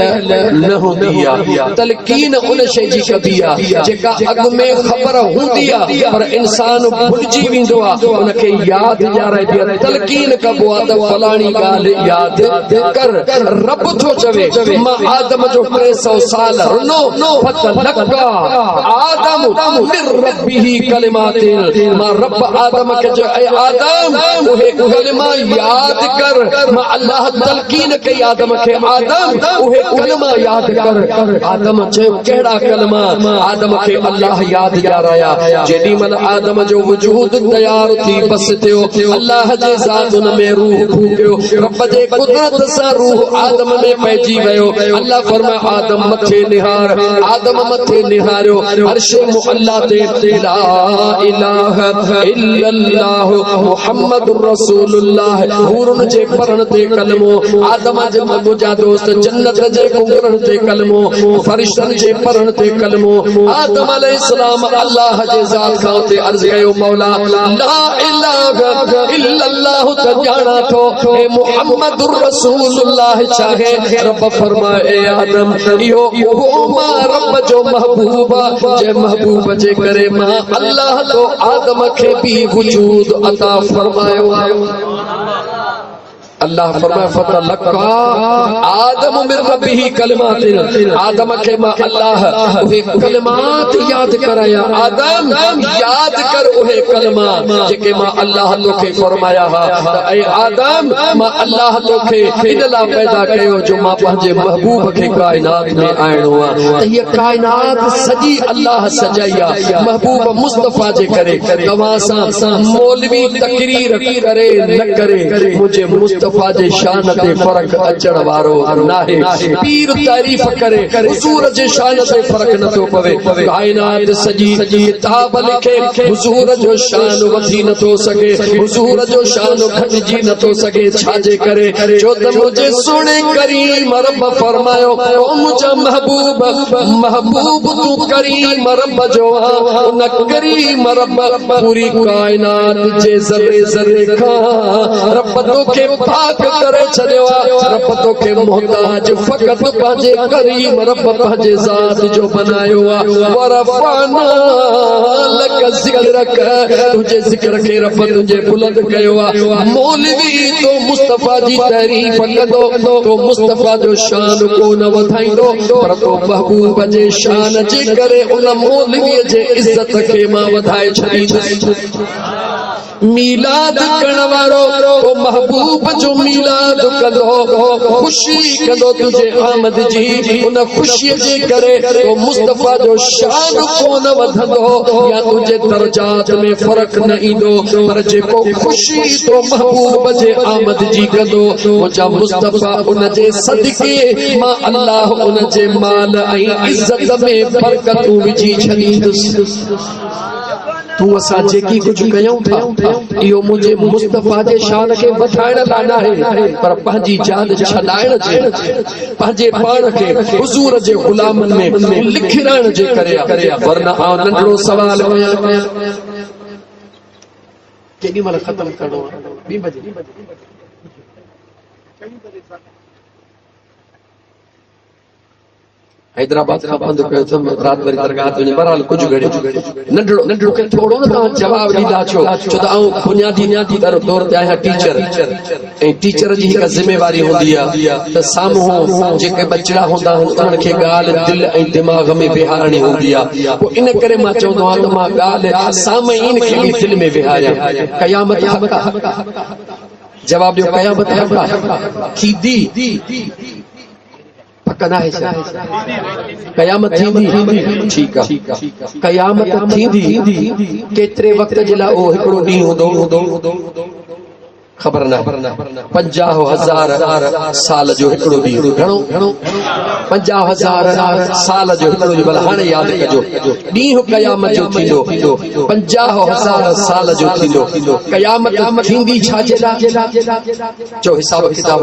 न हूंदी आहे तलकीन उन शइ जी कबी आहे जेका अॻु में ख़बर हूंदी आहे पर इंसान भुलिजी वेंदो आहे उनखे यादि ॾियाराइबी आहे तलकीन कबो आहे त फलाणी ॻाल्हि यादि कर रब थो चवे मां आदम जो 300 साल रुनो फतलक़ा आदम मिन रब्बिही कलिमातिन मां रब आदम खे जो ऐ आदम उहे कलिमा याद कर मां अल्लाह तलकीन कई आदम खे आदम उहे कलिमा याद कर आदम चयो कहिड़ा कलिमा आदम खे अल्लाह याद ॾियाराया जेॾी महिल आदम जो वजूद तयार थी बस थियो अल्लाह जे ज़ात उन में रूह फूकियो रब जे कुदरत सां रूह आदम में पइजी वियो अल्लाह फरमाए आदम मथे निहार आदम मथे निहारियो अर्श मुअल्ला ते ला इलाहा इल्लल्लाह मुहम्मदुर रसूलुल्लाह हुरन जे पढ़ण ते कलमो आदम जे मुंहिंजा दोस्त जन्नत जे कुंगरन ते कलमो फरिश्तन जे पढ़ण ते कलमो आदम अलैहिस्सलाम अल्लाह जे ज़ात खां ते अर्ज़ कयो मौला ला इलाहा इल्लल्लाह त ॼाणा थो ए मुहम्मदुर रसूलुल्लाह चाहे रब फरमाए ए आदम इहो उहो मां रब जो महबूब जे महबूब जे करे मां अल्लाह तो आदम खे भी वजूद अता फरमायो अल्लाह फरमाए फतलक़ा आदम मिन रब्बिही कलिमातिन आदम खे मां अल्लाह उहे कलिमात याद कराया आदम याद कर उहे कलमा जेके मां अल्लाह तोखे फरमाया हा ऐ आदम मां अल्लाह तोखे इन लाइ पैदा कयो जो मां पंहिंजे महबूब खे कायनात में आणो आहे त हीअ कायनात सॼी अल्लाह सजाई आहे महबूब मुस्तफा जे करे तव्हां सां मौलवी तकरीर करे न करे मुंहिंजे मुस्तफा जे शान ते फर्क अचण वारो नाहे पीर तारीफ करे हुजूर जे शान ते फर्क न थो पवे कायनात सॼी किताब लिखे हुजूर जो शान वधी न थो सघे हुजूर जो शान घटिजी न थो सघे छाजे करे छो त मुंहिंजे सुहिणे करीम रब फरमायो ओ मुंहिंजा महबूब महबूब तूं करीम रब जो उन करीम रब पूरी कायनात जे ज़रे ज़रे खां रब तोखे पाक करे छॾियो आहे रब तोखे मोहताज फ़क़त पंहिंजे करीम रब पंहिंजे ज़ात जो बनायो आहे वरफ़अना लक ज़िक्रक तुंहिंजे ज़िक्र खे रब तुंहिंजे बुलंद कयो आहे मौलवी तो मुस्तफा जी तारीफ़ कंदो तो मुस्तफा जो शान को न वधाईंदो पर तो महबूब जे शान जे करे उन मौलवी जे इज़त खे मां वधाए छॾींदुसि मीलाद करण वारो तो महबूब जो मीलाद कंदो खुशी कंदो तुझे आमद जी उन खुशी जे करे तो मुस्तफा जो शान कोन वधंदो या तुझे दर्जात में फर्क न ईंदो पर जेको खुशी तो महबूब जे आमद जी कंदो मुंहिंजा मुस्तफा उन जे सदके मां अल्लाह उन जे माल ऐं इज़त में बरकतूं विझी छॾींदुसि तू असां जेकी कुझु कयूं था इहो मुंहिंजे मुस्तफा जे शान खे वधाइण लाइ नाहे पर पंहिंजी जान छॾाइण जे पंहिंजे पाण खे हुज़ूर जे ग़ुलामनि में लिखिराइण जे करे वरना आउं नंढड़ो सवाल कयां केॾी महिल ख़तम करणो आहे 2 बजे हैदराबाद का बंद कयो तो रात भरी दरगाह ते बहरहाल कुछ घड़े नंढड़ो नंढड़ो के थोड़ो न तव्हां जवाब ॾींदा छो छो त आऊं बुनियादी तौर ते आहियां टीचर ऐं टीचर जी हिकु ज़िम्मेवारी हूंदी आहे त साम्हूं जेके बचड़ा हूंदा आहिनि उन्हनि खे ॻाल्हि दिलि ऐं दिमाग़ में विहारणी हूंदी आहे पोइ इन करे मां चवंदो आहियां त मां ॻाल्हि साम्हूं खे दिलि में विहारियां क़यामत हक़ जवाब ॾियो क़यामत हक़ थींदी पकना है क़यामत थींदी ठीक है क़यामत थींदी केतिरे वक्त जे लाइ उहो हिकिड़ो ॾींहुं हूंदो ख़बर न 50,000 साल जो हिकिड़ो ॾींहुं घणो 50,000 साल जो हिकिड़ो ॾींहुं भला हाणे यादि कजो ॾींहुं क़यामत जो थींदो 50,000 साल जो थींदो क़यामत थींदी छा जे लाइ चो हिसाब किताब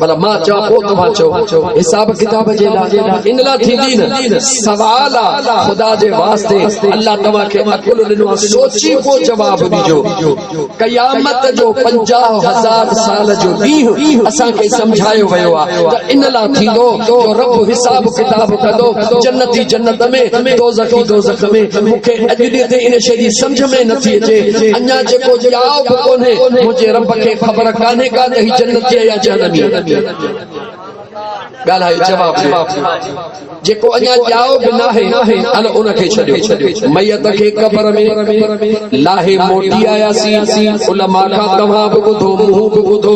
भला मां चवां पोइ तव्हां चओ हिसाब किताब जे लाइ इन लाइ थींदी न सवाल आहे ख़ुदा जे वास्ते अल्लाह तव्हांखे अकुल ॾिनो आहे सोची पोइ जवाब ॾिजो क़यामत जो 50,000 साल जो ॾींहुं असांखे सम्झायो वियो आहे त इन लाइ थींदो जो रब हिसाब किताब कंदो जन्नती जन्नत में दोज़खी दोज़ख में मूंखे अॼु ॾींहं ते इन शइ जी सम्झ में नथी अचे अञा जेको ॼाओ बि कोन्हे मुंहिंजे रब खे ख़बर कान्हे का त ही जन्नती या जहन्नमी ॻाल्हायो जवाब जेको अञा ॼाओ बि नाहे हल उनखे छॾियो मैयत खे क़बर में लाहे मोटी आयासीं उलमा खां तव्हां बि ॿुधो मूं बि ॿुधो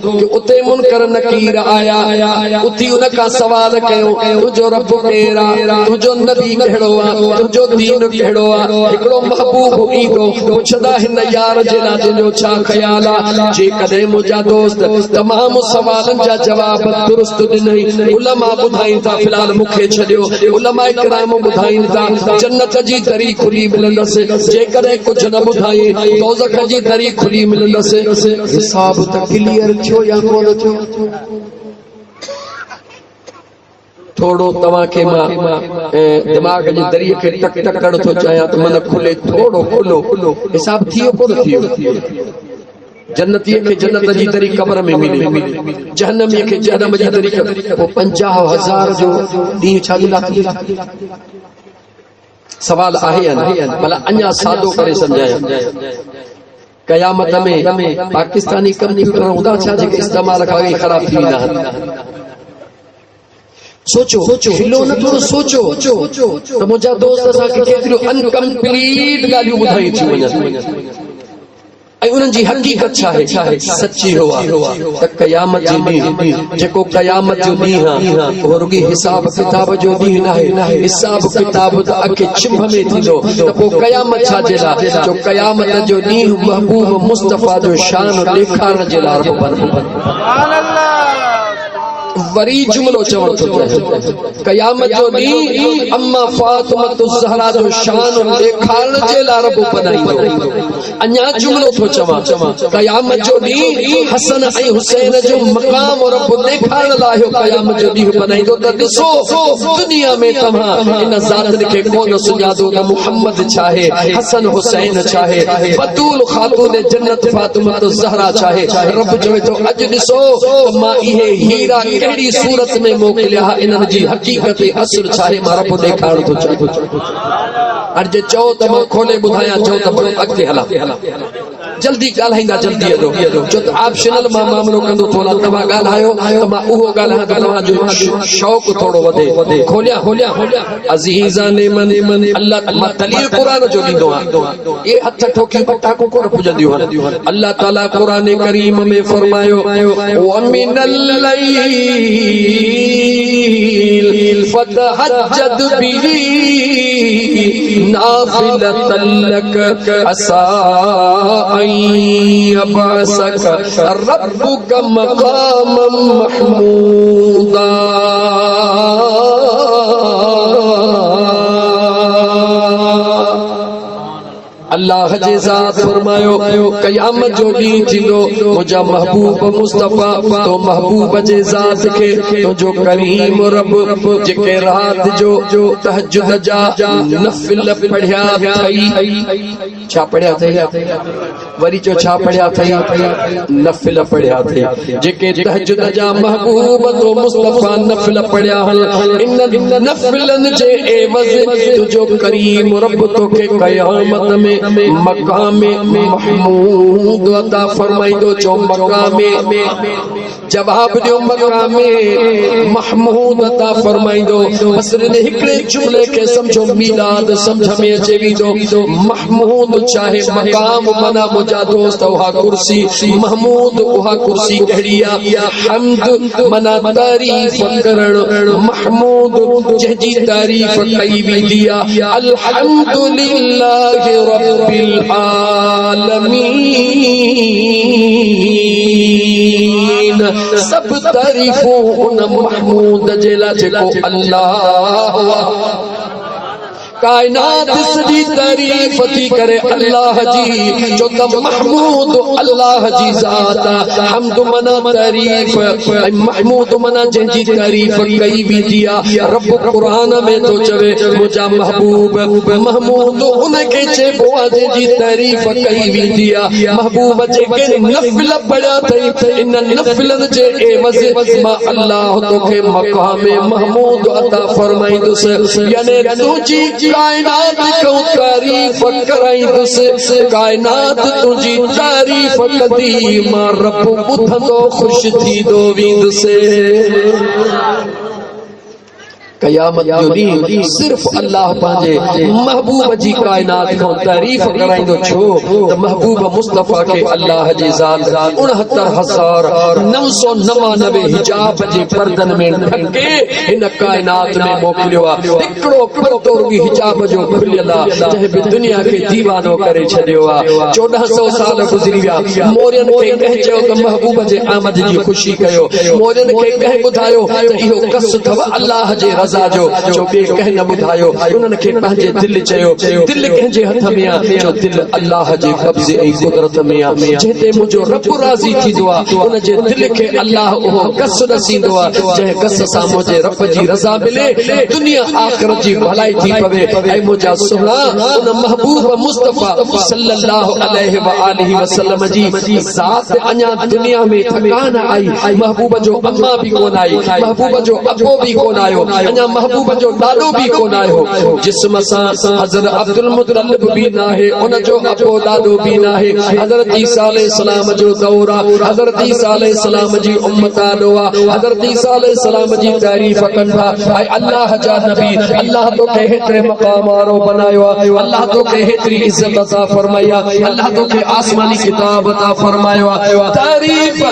कि उते मुनकर नकीर आया उथी उन खां सवाल कयो तुंहिंजो रब केरु आहे तुंहिंजो नबी कहिड़ो आहे तुंहिंजो दीन कहिड़ो आहे हिकिड़ो महबूब ईंदो पुछंदा हिन यार जे लाइ तुंहिंजो छा ख़्याल आहे जेकॾहिं मुंहिंजा दोस्त तमामु सवालनि जा जवाब दुरुस्त ॾिनई उलमा ॿुधाइनि था फ़िलहाल मूंखे छॾियो उलमा इकराम ॿुधाइनि था जन्नत जी दरी खुली मिलंदसि जेकॾहिं कुझु न ॿुधाए दोज़ख जी दरी खुली मिलंदसि हिसाब त क्लियर थियो या कोन थियो थोड़ो तव्हांखे मां दिमाग़ जी दरीअ खे टक टक करण थो चाहियां त मन खुले थोड़ो खुलो हिसाब थियो कोन थियो जन्नतीअ खे जन्नत जी दरी क़बर में मिली जहन्नमीअ खे जहन्नम जी दरी पोइ 50,000 जो ॾींहुं छा जे लाइ सवाल आहे या न भला अञा सादो करे सम्झायां क़यामत में पाकिस्तानी कंप्यूटर हूंदा छा जेके इस्तेमाल खां ख़राब थी वेंदा आहिनि सोचो हिलो न थोरो सोचो त मुंहिंजा दोस्त असांखे केतिरियूं अनकम्प्लीट ॻाल्हियूं ॿुधायूं थियूं वञनि ऐं उन्हनि जी हक़ीक़त छा आहे सची हो त क़यामत जो ॾींहुं जेको क़यामत जो ॾींहुं आहे उहो रुॻी हिसाब किताब जो ॾींहुं नाहे हिसाब किताब त अखे छिंभ में थींदो त पोइ क़यामत छा जे लाइ जो क़यामत जो ॾींहुं महबूब मुस्तफ़ा जो शान ॾेखारण जे लाइ वरी जुमलो चवण थो चाहे क़यामत जो ॾींहुं अम्मा फातिमा ज़हरा जो शान ॾेखारण जे लाइ रब बनाईंदो अञा जुमलो थो चवां क़यामत जो ॾींहुं हसन ऐं हुसैन जो मक़ाम रब ॾेखारण लाइ क़यामत जो ॾींहुं बनाईंदो त ॾिसो दुनिया में तव्हां इन ज़ात खे कोन सुञातो त मुहम्मद छा आहे हसन हुसैन छा आहे बतूल ख़ातून जन्नत फातिमा ज़हरा छा आहे रब चवे थो अॼु ॾिसो मां इहे हीरा कहिड़ी सूरत में मोकिलिया इन्हनि जी हक़ीक़त असुर छा आहे मां रब ॾेखारण थो चाहियां अॼु जे चओ त मां खोले ॿुधायां चओ त अॻिते हलां जल्दी ॻाल्हाईंदा जल्दी छो त ऑप्शनल मां मामिलो कंदो थोरा तव्हां ॻाल्हायो त मां उहो ॻाल्हायां त तव्हांजो शौक़ थोरो वधे खोलिया अज़ीज़ाने मन अल्लाह मां दलील क़ुरान जो ॾींदो आहियां ये हथ ठोकी पटाको कोन पुॼंदियूं आहिनि अल्लाह ताला क़ुरान करीम में फरमायो वमिनल लैल फतहज्जद बिही नाफ़िलतन लक असा यबअसक रब्बुक मक़ामम महमूदा अल्लाह जे ज़ात फरमायो क़यामत जो ॾींहुं थींदो मुंहिंजा महबूब मुस्तफ़ा तो महबूब जे ज़ात खे तुंहिंजो करीम रब जेके रात जो तहज्जुद जा नफ़िल पढ़िया अथई छा पढ़िया अथई वरी जो छा पढ़िया अथई नफ़िल पढ़िया अथई जेके तहज्जुद जा महबूब तो मुस्तफ़ा नफ़िल पढ़िया इन नफ़िलन जे एवज़ तुंहिंजो करीम रब तोखे क़यामत में मक़ाम महमूद अता फरमाईंदो चो मक़ाम जवाब दियो मक़ाम महमूद अता फरमाईंदो बस हिकिड़े जुमले खे सम्झो मीलाद सम्झ में अचे वेंदो महमूद चाहे मक़ाम माना मुंहिंजा दोस्त उहा कुर्सी महमूद उहा कुर्सी कहिड़ी आहे हम्द माना तारीफ़ करण महमूद जंहिंजी तारीफ़ कई वेंदी आहे अल्हम्दुलिल्लाहि रब्बिल आलमीन सब तारीफ़ूं उन महमूद जे लाइ जेको अल्लाह कायनात सॼी तारीफ़ थी करे अल्लाह जी जो त महमूद अल्लाह जी ज़ात आहे हम्द मना तारीफ़ महमूद मना जंहिंजी तारीफ़ कई वेंदी आहे रब क़ुरान में तो चवे मुंहिंजा महबूब महमूद उनखे चइबो आहे जंहिंजी तारीफ़ कई वेंदी आहे महबूब जेके नफ़िल पढ़िया अथई इन नफ़िलनि जे एवज़ मां अल्लाह तोखे मक़ाम महमूद अता फरमाईंदुसि यानी तुंहिंजी कायनात को तारीफ़ कराईंदुसि कायनात तुंहिंजी तारीफ़ कंदी मां रब ॿुधंदो ख़ुशि थींदो वेंदुसि क़यामत जो ॾींहुं सिर्फ़ अल्लाह पंहिंजे महबूब जी कायनात खां तारीफ़ कराईंदो छो त महबूब मुस्तफ़ा खे अल्लाह जी ज़ात 69,999 हिजाब जे पर्दनि में ढके हिन कायनात में मोकिलियो आहे हिकिड़ो पर्दो रुॻी हिजाब जो खुलियल आहे जंहिं बि दुनिया खे दीवानो करे छॾियो आहे 1400 साल गुज़री विया मोरियनि खे कंहिं चयो त महबूब जे आमद जी ख़ुशी कयो मोरियनि खे कंहिं ॿुधायो त इहो कस अथव अल्लाह जे जो जो कंहिं न ॿुधायो उन्हनि खे पंहिंजे दिलि चयो दिलि कंहिंजे हथ में आहे जो दिलि अल्लाह जे कब्ज़े ऐं कुदरत में आहे जंहिं ते मुंहिंजो रब राज़ी थींदो आहे उन जे दिलि खे अल्लाह उहो कस ॾसींदो आहे जंहिं कस सां मुंहिंजे रब जी रज़ा मिले दुनिया आख़िरत जी भलाई थी पवे ऐं मुंहिंजा सुहिणा उन महबूब मुस्तफ़ा सल्लल्लाहु अलैहि व आलिहि वसल्लम जी ज़ात अञा दुनिया में ठकान आई महबूब जो अम्मा भी कोन आई महबूब जो अबो भी कोन आयो अञा महबूब जो ॾाॾो भी कोन आयो जिस्म सां हज़रत अब्दुल मुतलिब भी न आहे उन जो अबो ॾाॾो भी न आहे हज़रत ईसा अलैहिस्सलाम जो दौर आहे हज़रत ईसा अलैहिस्सलाम जी उम्मत आलो आहे हज़रत ईसा अलैहिस्सलाम जी तारीफ़ कनि था ऐं अल्लाह जा नबी अल्लाह तोखे हेतिरे मक़ाम वारो बनायो आहे अल्लाह तोखे हेतिरी इज़त अता फरमाई आहे अल्लाह तोखे आसमानी किताब अता फरमायो आहे तारीफ़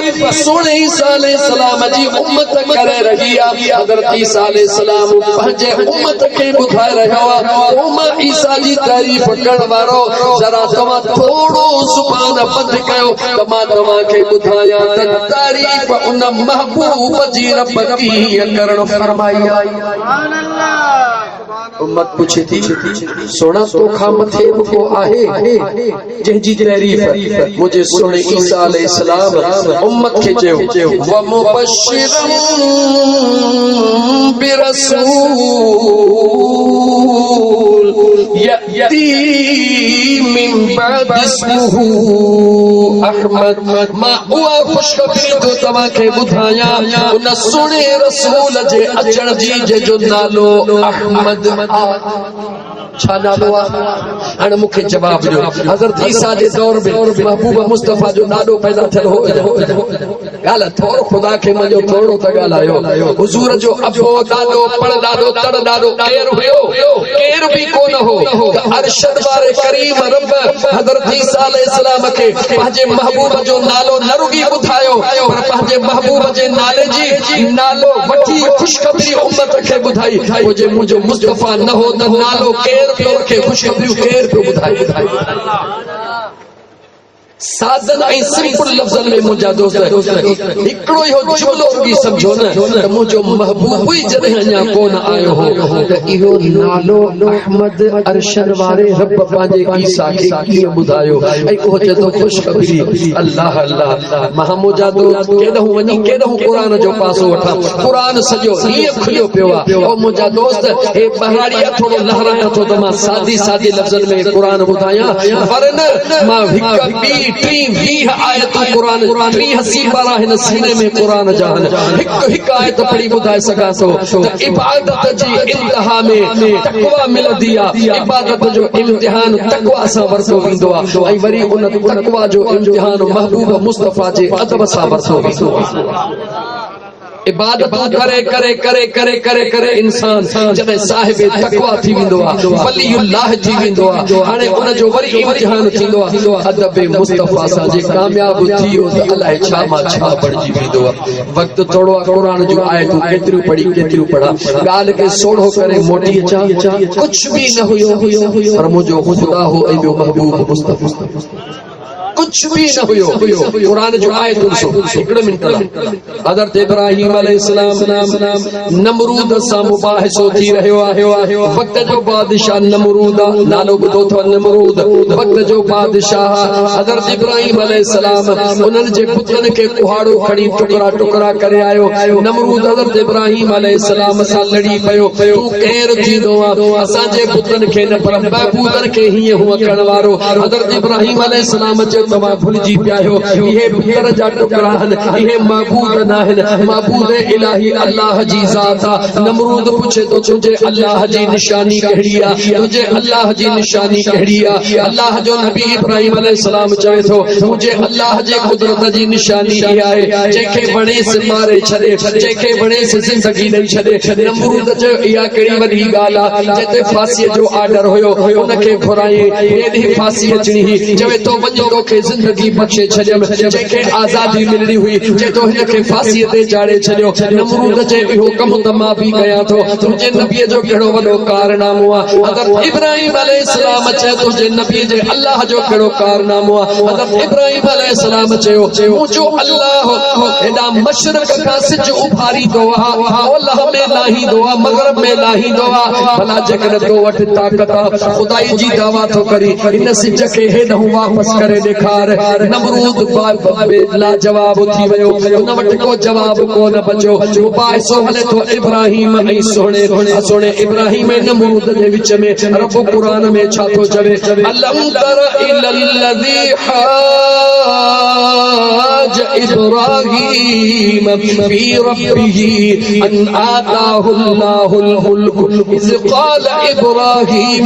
सुहिणे ईसा अलैहिस्सलाम जी उम्मत करे रही आहे हज़रत ईसा अलैहिस्सलाम पंहिंजे उम्मत खे ॿुधाए रहियो आहे उम्मा ईसा जी तारीफ़ करण वारो जरा तव्हां थोरो ज़ुबान बंदि कयो त मां तव्हांखे ॿुधायां त तारीफ़ उन महबूब जी रब कीअं करण फरमाई आहे सुभान अल्लाह उम्मत पुछे थी सोना तोखां मथे को आहे जंहिंजी तारीफ़ मुंहिंजे सुहिणे ईसा अलैहिस्सलाम उम्मत खे चयो व मुबश्शिरन बिरसूल यअती मिन बाद इस्मुहु अहमद मां उहा ख़ुशख़बरी तो तव्हांखे ॿुधायां उन सुहिणे रसूल जे अचण जी जो नालो अहमद छा नालो आहे हाणे मूंखे जवाब ॾियो हज़रत ईसा जे दौर में महबूब मुस्तफ़ा जो ॾाॾो पैदा थियल हो ॻाल्हि थोरो ख़ुदा खे मञो थोरो त ॻाल्हायो हुज़ूर जो अबो ॾाॾो पड़ ॾाॾो तड़ ॾाॾो केरु हुयो केरु बि कोन हो अरशद वारे करीम रब हज़रत ईसा अलैहिस्सलाम खे पंहिंजे महबूब जो नालो न रुॻी ॿुधायो पर पंहिंजे महबूब जे नाले जी नालो वठी ख़ुशख़बरी उम्मत खे ॿुधाई हो जे मुंहिंजो मुस्तफ़ा न हो त नालो केरु तोखे ख़ुशख़बरियूं केरु पियो ॿुधाए सादन ऐं सिंपल लफ्ज़न में मुंहिंजा दोस्त हिकिड़ो इहो जुमलो रुॻी सम्झो न त मुंहिंजो महबूब ई जॾहिं अञा कोन आयो हो त इहो नालो अहमद अरशन वारे रब पंहिंजे ईसा खे कीअं ॿुधायो ऐं उहो चए थो ख़ुशख़बरी अल्लाह अल्लाह मां मुंहिंजा दोस्त केॾांहुं वञी केॾांहुं क़ुरान जो पासो वठां क़ुरान सॼो हीअं खुलियो पियो आहे ओ मुंहिंजा दोस्त हे बहारिया थोरो लहरायां थो त मां सादी सादी लफ़्ज़न में क़ुरान ॿुधायां पर न मां हिकु ॿी आयतूं क़ुरान 30 सीपारा हिन सीने में क़ुरान जा हिकु आयत पढ़ी ॿुधाए सघां थो त इबादत जी इंतहा में तक़वा मिलंदी आहे इबादत जो इम्तिहान तक़वा सां वरितो वेंदो आहे ऐं वरी उन तक़वा जो इम्तिहान महबूब मुस्तफ़ा जे अदब सां वरितो वेंदो आहे इबादत करे करे करे करे करे करे इंसान जॾहिं साहिब तक़वा थी वेंदो आहे वलीउल्लाह थी वेंदो आहे हाणे उन जो वरी इम्तिहान थींदो आहे अदब मुस्तफ़ा सां जे कामयाब थी वियो त अलाए छा मां छा बणिजी वेंदो आहे वक़्तु थोरो आहे क़ुरान जूं आयतूं केतिरियूं पढ़ी केतिरियूं पढ़ा ॻाल्हि खे सोढ़ो करे मोटी अचां कुझु बि न हुयो पर मुंहिंजो ख़ुदा हो ऐं ॿियो महबूब मुस्तफ़ा कुछ भी न हुयो कुरान जो आयत हिकिड़े मिंट हज़रत इब्राहिम अलैहिस्सलाम नमरूद सां मुबाहिसो थी रहियो आहे वक़्त जो बादशाह नमरूद नालो ॿुधो अथव नमरूद वक़्त जो बादशाह हज़रत इब्राहिम अलैहिस्सलाम उन्हनि जे पुत्रनि खे कुहाड़ो खणी टुकड़ा टुकड़ा करे आयो नमरूद हज़रत इब्राहिम अलैहिस्सलाम सां लड़ी पियो तूं केरु थींदो आहे असांजे पुत्रनि खे न पर महबूबनि खे हीअं हूअं करण वारो हज़रत इब्राहिम अलैहिस्सलाम तव्हां भुलिजी पिया आहियो इहे पुत्र जा टुकड़ा आहिनि इहे महबूब न आहिनि महबूब इलाही अल्लाह जी ज़ात आहे नमरूद पुछे थो तुंहिंजे अल्लाह जी निशानी कहिड़ी आहे तुंहिंजे अल्लाह जी निशानी कहिड़ी आहे अल्लाह जो नबी इब्राहिम अलैहिस्सलाम चवे थो मुंहिंजे अल्लाह जे कुदरत जी निशानी इहा आहे जंहिंखे वणेसि मारे छॾे जंहिंखे वणेसि ज़िंदगी ॾेई छॾे नमरूद चयो इहा कहिड़ी वॾी ॻाल्हि आहे जिते फांसीअ जो आर्डर हुयो उनखे घुराई हेॾी फांसी अचणी हुई चवे थो वञो तोखे ज़िंदगी बख़्शे छॾियमि जंहिंखे आज़ादी मिलणी हुई चए थो हिनखे फांसीअ ते चाढ़े छॾियो नमरूद चए इहो कमु त मां बि कयां थो तुंहिंजे नबीअ जो कहिड़ो वॾो कारनामो आहे हज़रत इब्राहिम अलैहिस्सलाम चए तुंहिंजे नबीअ जे अल्लाह जो कहिड़ो कारनामो आहे हज़रत इब्राहिम अलैहिस्सलाम चयो मुंहिंजो अल्लाह हेॾा मशरिक़ खां सिज उभारींदो आहे ओलह में लाहींदो आहे मग़रिब में लाहींदो आहे भला जेकॾहिं तो वटि ताक़त आहे ख़ुदाई जी दावा थो करी हिन सिज खे हेॾां वापसि करे ॾेखार नमरूद लाजवाब थी वियो उन वटि को जवाब कोन बचो मुबाहिसो हले थो इब्राहिम ऐं सोणे इब्राहिम ऐं नमरूद जे विच में रब क़ुरान में छा थो चवे अलम तर इलल्लज़ी हाज इब्राहिम फी रब्बिही अन आताहु अल्लाहुल मुल्क इज़ क़ाल इब्राहिम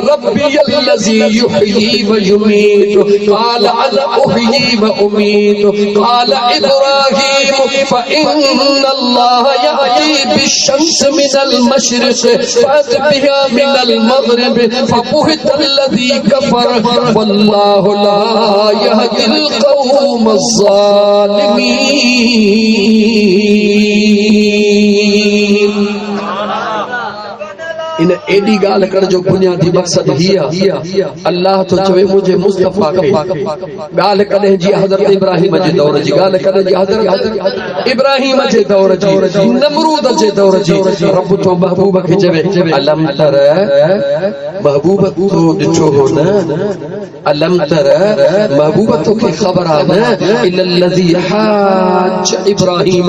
रब्बियल्लज़ी युहयी व युमीत قال أنا أحيي وأميت قال إبراهيم فإن الله يأتي بالشمس من المشرق فأت بها من المغرب فبهت الذي كفر والله لا يهدي القوم الظالمين इन एडी गाल कर जो बुनियादी मकसद हिया अल्लाह तो चवे मुझे मुस्तफा के गाल कदे जी हजरत इब्राहिम जे दौर जी गाल कदे जी हजरत इब्राहिम जे दौर जी नमरूद जे दौर जी रब तो महबूब के चवे अलम तर महबूब तो दिछो हो न अलम तर महबूब तो के खबर आ न इल्लल्लज़ी हाज इब्राहिम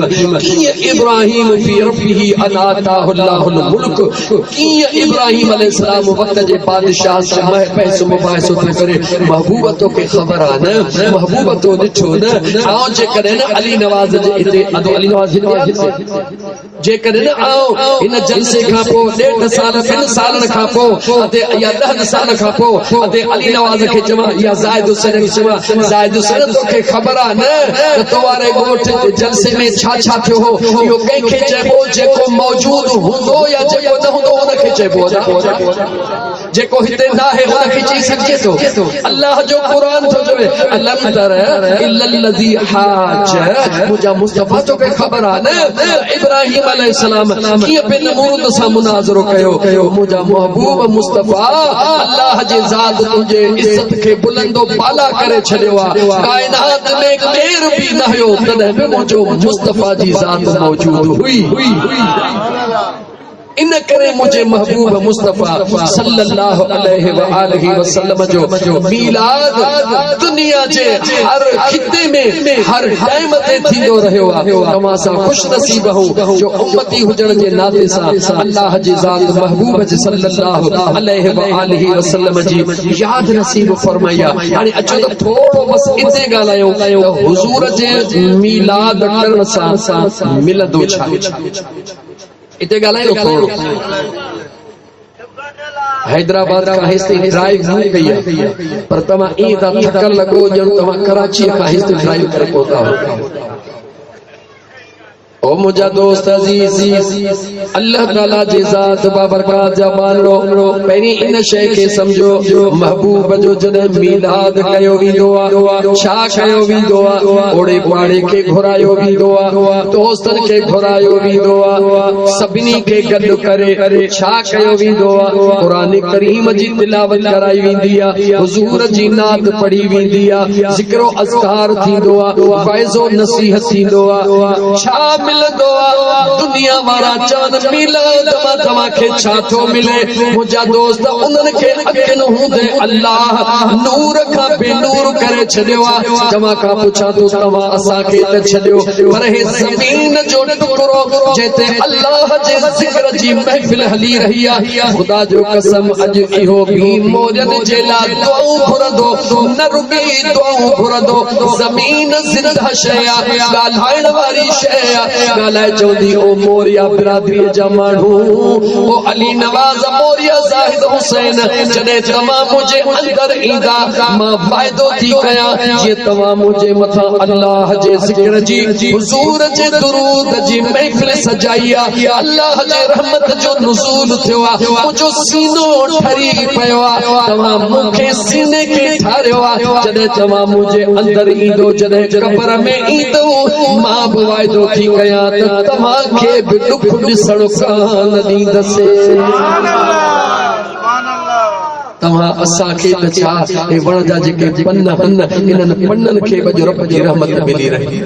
इब्राहिम फी रब्बिही अनाताहु अल्लाहुल मुल्क इब्राहिम अलैहिस्सलाम वक्त जे बादशाह से पैसो मुबाहिसो थो करे महबूब तो के खबर आ न महबूब तो दिछो न आओ जे करे न अली नवाज जे इते अदो अली नवाज जे करे न आओ इन जलसे खां पो 1.5 साल 2 सालन खां पो अते या 10 साल खां पो अते अली नवाज के जमा या जायद हुसैन के जमा जायद हुसैन तो के खबर आ न त तोवारे गोठ जलसे में छा छा थियो हो यो कंहिंखे चइबो जेको मौजूद हूंदो या जेको न हूंदो उनखे चइबो जेको हिते ना है उनखे चई सघे थो अल्लाह जो क़ुरान थो चवे अलम तर इल्लल्लज़ी हाज मुजा मुस्तफा जो के खबर आ न इब्राहिम अलैहिस्सलाम कीअं पे नमरूद सां मुनाज़रो कयो मुजा महबूब मुस्तफा अल्लाह जे ज़ात तुंहिंजे इज्जत खे बुलंदो बाला करे छॾियो आहे कायनात में केर भी न हुयो तॾहिं बि मुंहिंजो मुस्तफा जी ज़ात मौजूद हुई इन करे मुझे महबूब मुस्तफा सल्लल्लाहु अलैहि व आलिहि वसल्लम जो मीलाद दुनिया जे हर खिते में हर टाइम ते थींदो रहियो आहे तव्हां सां खुश नसीब हो जो उम्मती हुजण जे नाते सां अल्लाह जी ज़ात महबूब जी सल्लल्लाहु अलैहि व आलिहि वसल्लम जी याद नसीब फरमाया हाणे अचो त थोड़ो बस इते ॻाल्हायूं हुजूर जे मीलाद करण सां मिलंदो छा इते ॻाल्हायो थोड़ो हैदराबाद का हिस्से ड्राइव नहीं गई पर तव्हां ईअं था थकल लॻो ॼण तव्हां कराची का हिस्से ड्राइव करे पहुता हो ओ मुझा दोस्त अजीज अल्लाह ताला जी ज़ात बाबरकात जा बानड़ो पहिरीं इन शइ खे समझो महबूब जो जॾहिं मीलाद कयो वेंदो आहे छा कयो वेंदो आहे ओड़े पाड़े खे घुरायो वेंदो आहे दोस्तनि खे घुरायो वेंदो आहे सभिनी खे गॾु करे छा कयो वेंदो आहे क़ुरान करीम जी तिलावत कराई वेंदी आहे हुज़ूर जी नात पढ़ी वेंदी आहे ज़िक्रो अज़कार थींदो आहे वाइज़ो नसीहत थींदो आहे छा दुनिया वारा चांद मिलाद मां तव्हांखे छा थो मिले मुंहिंजा दोस्त उन्हनि खे अखियुनि हूंदे अल्लाह नूर खां बेनूर करे छॾियो आहे तव्हां खां पुछां थो तव्हां असांखे त छॾियो पर हे ज़मीन जो टुकड़ो जिते अल्लाह जे ज़िक्र जी महफ़िल हली रही आहे ख़ुदा जो कसम अॼु इहो भी मोजन जे लाइ दुआऊं घुरंदो न रुॻी दुआऊं घुरंदो ज़मीन ज़िंदा शइ आहे ॻाल्हाइण वारी शइ आहे ॻाल्हाए चवंदी ओ मोरिया बिरादरी जा माण्हू ओ अली नवाज़ मोरिया ज़ाहिद हुसैन जॾहिं तव्हां मुंहिंजे अंदर ईंदा मां वाइदो थी कयां जीअं तव्हां मुंहिंजे मथां अल्लाह जे ज़िक्र जी हुज़ूर जे दुरूद जी महफ़िल सजाई आहे अल्लाह जे रहमत जो नुज़ूल थियो आहे मुंहिंजो सीनो ठरी पियो आहे तव्हां मूंखे सीने खे ठारियो आहे जॾहिं तव्हां मुंहिंजे अंदर ईंदो जॾहिं क़ब्र में ईंदो मां बि वाइदो थी कयां त तव्हांखे बि दुख ॾिसण कान ॾींदसि तव्हां असांखे त छा हे वण जा जेके पन इन्हनि पन्ननि खे बि रब जी रहमत मिली रही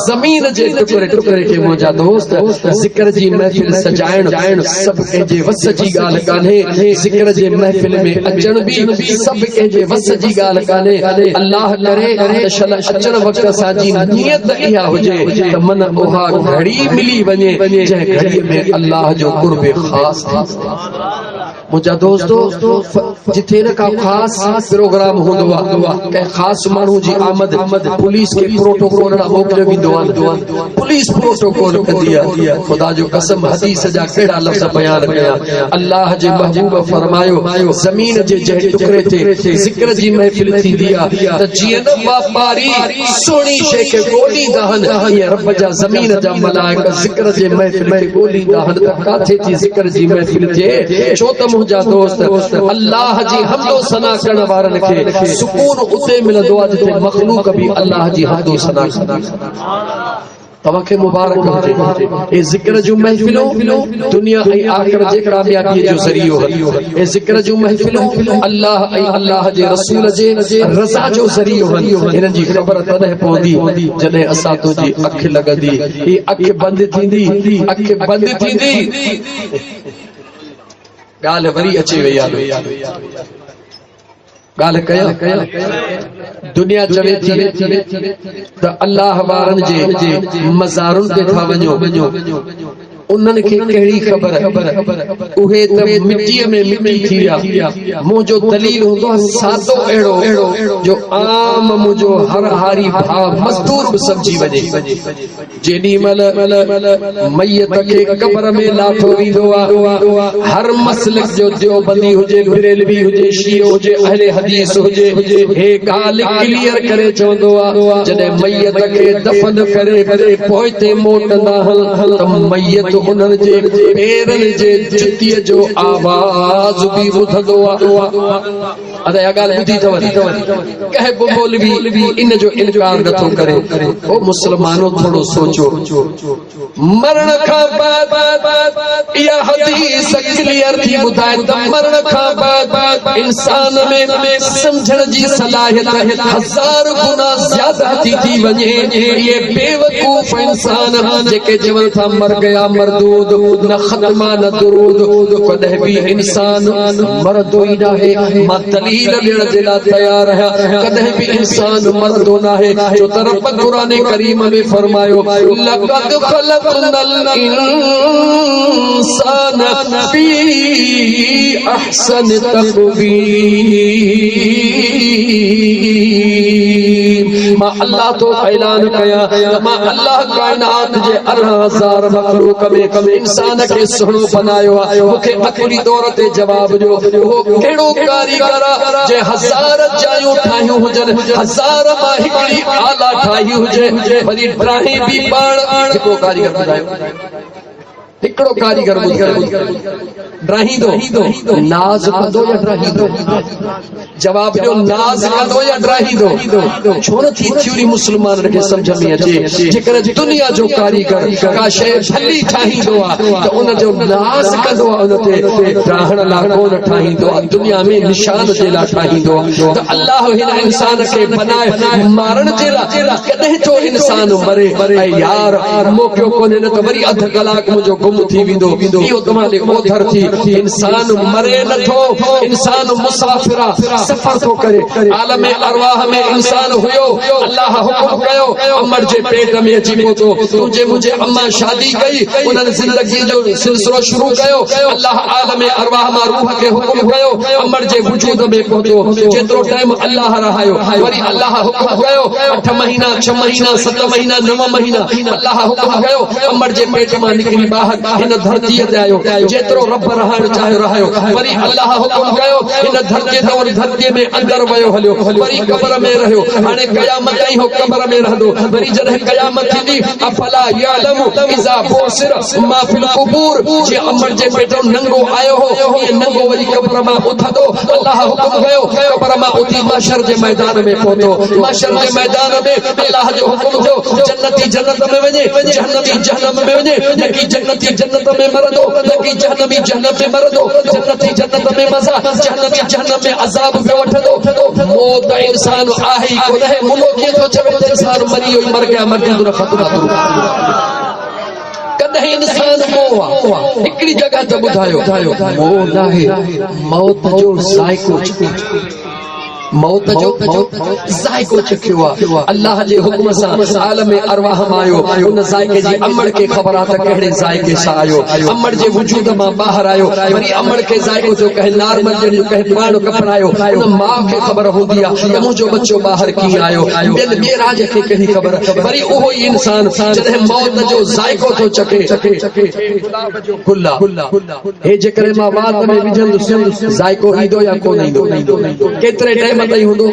ज़मीन जे टुकड़े टुकड़े खे मुंहिंजा दोस्त ज़िक्र जी महफ़िल सजाइण सभु कंहिंजे वस जी ॻाल्हि कान्हे ज़िक्र जे महफ़िल में अचण बि सभु कंहिंजे वस जी ॻाल्हि कान्हे अल्लाह करे शल अचण वक़्त असांजी नियत इहा हुजे त मन उहा घड़ी मिली वञे जंहिं घड़ीअ में अल्लाह जो क़ुर्ब ख़ासि मुंहिंजा दोस्तो जिथे न का ख़ासि प्रोग्राम हूंदो आहे कंहिं ख़ासि माण्हू जी आमद पुलिस खे प्रोटोकॉल मोकिलियो वेंदो आहे पुलिस प्रोटोकॉल कंदी आहे ख़ुदा जो कसम हदीस जा कहिड़ा लफ़्ज़ बयान कया अल्लाह जे महबूब फरमायो ज़मीन जे जंहिं टुकड़े ते ज़िक्र जी महफ़िल थींदी आहे त जीअं न वापारी सुहिणी शइ खे ॻोल्हींदा आहिनि ईअं रब जा ज़मीन जा मलाइका ज़िक्र जे महफ़िल खे ॻोल्हींदा आहिनि त काथे थी ज़िक्र जी महफ़िल थिए छो त मुंहिंजा दोस्त अल्लाह जी हमदो सना करण वारनि खे सुकून उते मिलंदो आहे जिथे मख़लूक भी अल्लाह जी हमदो सना तव्हांखे मुबारक हुजे ए ज़िक्र जूं महफ़िलों दुनिया ऐं आख़िरत जे कामयाबी जो ज़रियो ए ज़िक्र जूं महफ़िलों अल्लाह ऐं अल्लाह जे रसूल जे रज़ा जो ज़रियो हिननि जी ख़बर तॾहिं पवंदी जॾहिं असां तुंहिंजी अखि लॻंदी ही अखि बंदि थींदी ॻाल्हि वरी अची वई आहे ॻाल्हि कया दुनिया चवे थी त अल्लाह वारनि जे मज़ारुनि ते था वञो उन्हनि खे कहिड़ी ख़बर उहे त मिटीअ में मिटी थी विया मुंहिंजो दलील हूंदो आहे सादो अहिड़ो जो आम मुंहिंजो हर हारी भाउ मज़दूर बि सम्झी वञे जेॾी महिल मैयत खे क़ब्र में लाथो वेंदो आहे हर मसलक जो देवबंदी हुजे बरेलवी हुजे शियो हुजे अहले हदीस हुजे हे ॻाल्हि क्लियर करे चवंदो आहे जॾहिं मैयत खे दफ़न करे पोइ ते मोटंदा त मैयत तो उन्हनि जे पेरनि जे जुतीअ जो आवाज़ बि ॿुधंदो आहे। अदा ॻाल्हि ॿुधी अथव कंहिं बि मौलवी इन जो इनकार नथो करे। ओ मुस्लमानो थोरो सोचो, मरण खां बाद इहा हदीस क्लियर थी ॿुधाए त मरण खां बाद इंसान में समझण जी सलाहियत 1000 गुना ज्यादा थी वञे। ये बेवकूफ इंसान जेके चवनि था मर गया मरदूद, न ख़त्मा न दुरूद, कॾहिं बि इंसान मरदो ई नाहे। मां दलील ॾियण जे लाइ तयार आहियां, कॾहिं बि इंसान मरदो नाहे। जो त रब क़ुरान करीम में फरमायो लक़द ख़लक़नल इंसान फी अहसन तक़वीम। मां अल्लाह तो ऐलान कया, मां अल्लाह कायनात जे 18000 मखलूक में इंसान के सुहिणो बनायो आहे। मूंखे अखिरी दौर ते जवाब ॾियो, उहो कहिड़ो कारीगर जे 1000 जायूं ठाहियूं हुजनि, 1000 मां हिकिड़ी आला ठाही हुजे, वरी ड्राही बि पाण हिकिड़ो कारीगर ॿुधायो, हिकिड़ो कारीगर ड्राहींदो नाज़ कंदो या ड्राहींदो? जवाब ॾियो, नाज़ कंदो या ड्राहींदो? छो नथी थ्योरी मुस्लमान खे सम्झ में अचे? जेकर दुनिया जो कारीगर का शइ भली ठाहींदो आहे त उन जो नाज़ कंदो आहे, उन ते ड्राहण लाइ कोन ठाहींदो आहे, दुनिया में निशान जे लाइ ठाहींदो आहे। त अल्लाह हिन इंसान खे बनाए मारण जे लाइ। कॾहिं तो इंसान मरे ऐं यार मौक़ो कोन्हे, न त वरी अधु कलाक मुंहिंजो गुम थी वेंदो। इहो तव्हांजे ओधर थी इंसान मरे नथो, इंसान मुसाफ़िर सफ़र थो करे। आलम अरवाह में इंसान हुयो, अल्लाह हुकुम कयो अमर जे पेट में अची पहुतो। तुंहिंजे मुंहिंजे अम्मा शादी कई, उन्हनि ज़िंदगी जो सिलसिलो शुरू कयो। अल्लाह आलम अरवाह मां रूह खे हुकुम कयो अमर जे वजूद में पहुतो। जेतिरो टाइम अल्लाह रहायो, वरी अल्लाह हुकुम कयो 8 महीना 6 महीना 7 महीना 9 महीना अल्लाह हुकुम कयो अमर जे पेट मां निकिरी ॿाहिरि हिन धरतीअ ते आयो। जेतिरो रब रहण चाहे रहायो, वरी अल्लाह हुकुम कयो हिन धरतीअ ते और धरतीअ में अंदर वियो हलियो, वरी क़ब्र में रहियो। हाणे क़यामत ताईं हो क़ब्र में रहंदो। वरी जॾहिं क़यामत थींदी अफला यअलमु इज़ा बुसिर मा फिल क़ुबूर, जे अमर जे पेटो नंगो आयो हो, ये नंगो वरी क़ब्र मां उथंदो। अल्लाह हुकुम कयो क़ब्र मां उथी महशर जे मैदान में पहुतो। महशर जे मैदान में अल्लाह जो हुकुम थियो जन्नती जन्नत में वञे, जहन्नमी जहन्नम में वञे। नकी जन्नती जन्नत में मरदो, नकी जहन्नमी जहन्नम में मरदो। जन्नती जन्नत में मज़ा, जहन्नमी जहन्नम में अज़ाब पे वठंदो। मौत इंसान आहे ई कोन्हे। मुल्लो कीअं थो चवे त इंसान मरी वियो, मर गया मर गया न ख़त्म। कॾहिं इंसान मोह आहे। हिकिड़ी जगह ते ॿुधायो मोह नाहे, मौत जो ज़ाइको, मौत जो ज़ाइको चखियो आहे। अल्लाह जे हुक्म सां आलम अरवाह में आयो। उन ज़ाइके जी अमड़ खे ख़बर आहे त कहिड़े ज़ाइके सां आयो। अमड़ जे वजूद मां ॿाहिरि आयो, वरी अमड़ खे ज़ाइको जो कंहिं नार्मल जहिड़ी कंहिं पाण कपड़ायो। उन माउ खे ख़बर हूंदी आहे त मुंहिंजो बच्चो ॿाहिरि कीअं आयो। ॿिए राज खे कहिड़ी ख़बर? वरी उहो ई इंसान जॾहिं मौत जो ज़ाइको थो चखे, हे जेकॾहिं मां वात में विझंदुसि ज़ाइको ईंदो या कोन ईंदो? केतिरे टाइम मत हूंदो?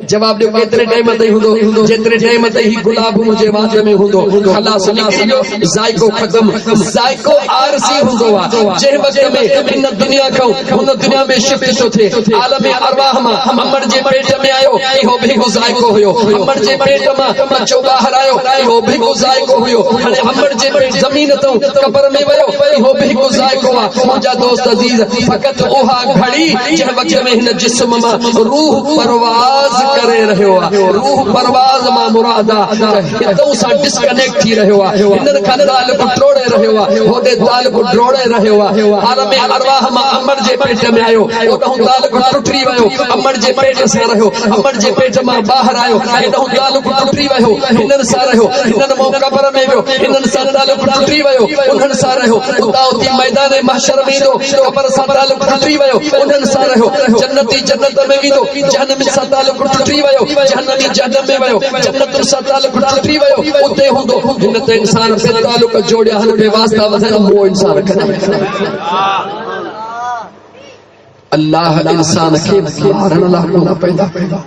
जवाब ॾियो, केतिरे टाइम ताईं हूंदो? जेतिरे टाइम ताईं ही गुलाब मुंहिंजे वात में हूंदो। खलास निकिरी वियो, ज़ाइको ख़त्म। ज़ाइको आरज़ी हूंदो आहे। जंहिं वक़्त में इन दुनिया खां हुन दुनिया में शिफ्ट थो थिए, आलम अरवाह मां अमर जे पेट में आयो, इहो बि हिकु ज़ाइको हुयो। अमर जे पेट मां बच्चो ॿाहिरि आयो, इहो बि हिकु ज़ाइको हुयो। हाणे अमर जे पेट ज़मीन तां क़ब्र में वियो, इहो बि हिकु ज़ाइको आहे। मुंहिंजा दोस्त अज़ीज़, फ़क़ति उहा घड़ी जंहिं वक़्त में हिन जिस्म मां रूह परवाज़ करे रहियो आहे। रूह परवाज़ मां मुराद आहे हितों सां डिस्कनेक्ट थी रहियो आहे। हिननि खां ताल्लुक़ टोड़े रहियो आहे, होॾे ताल्लुक़ ड्रोड़े रहियो आहे। आलम अरवाह मां अमर जे पेट में आयो, होॾों ताल्लुक़ टुटी वियो। अमर जे पेट सां रहियो, अमर जे पेट मां ॿाहिरि आयो, हेॾों ताल्लुक़ टुटी वियो। हिननि सां रहियो, हिननि मां क़ब्र में वियो, हिननि सां ताल्लुक़ टुटी वियो। उन्हनि सां रहियो, उतां उथी मैदान महशर में ईंदो, क़ब्र सां ताल्लुक़ टुटी वियो। उन्हनि सां रहियो, जन्नती जन्नत में वेंदो, जहन्नमी सां ताल्लुक़ टुटी वियो। जहन्नमी जहन्नम में वियो, जन्नत सां ताल्लुक़ टुटी वियो, उते हूंदो। हिन ते इंसान से ताल्लुक़ जोड़िया, हिन ते वास्ता वधनि, मोह इंसान कॾहिं अल्लाह इंसान खे मारण लाइ कोन पैदा कयो।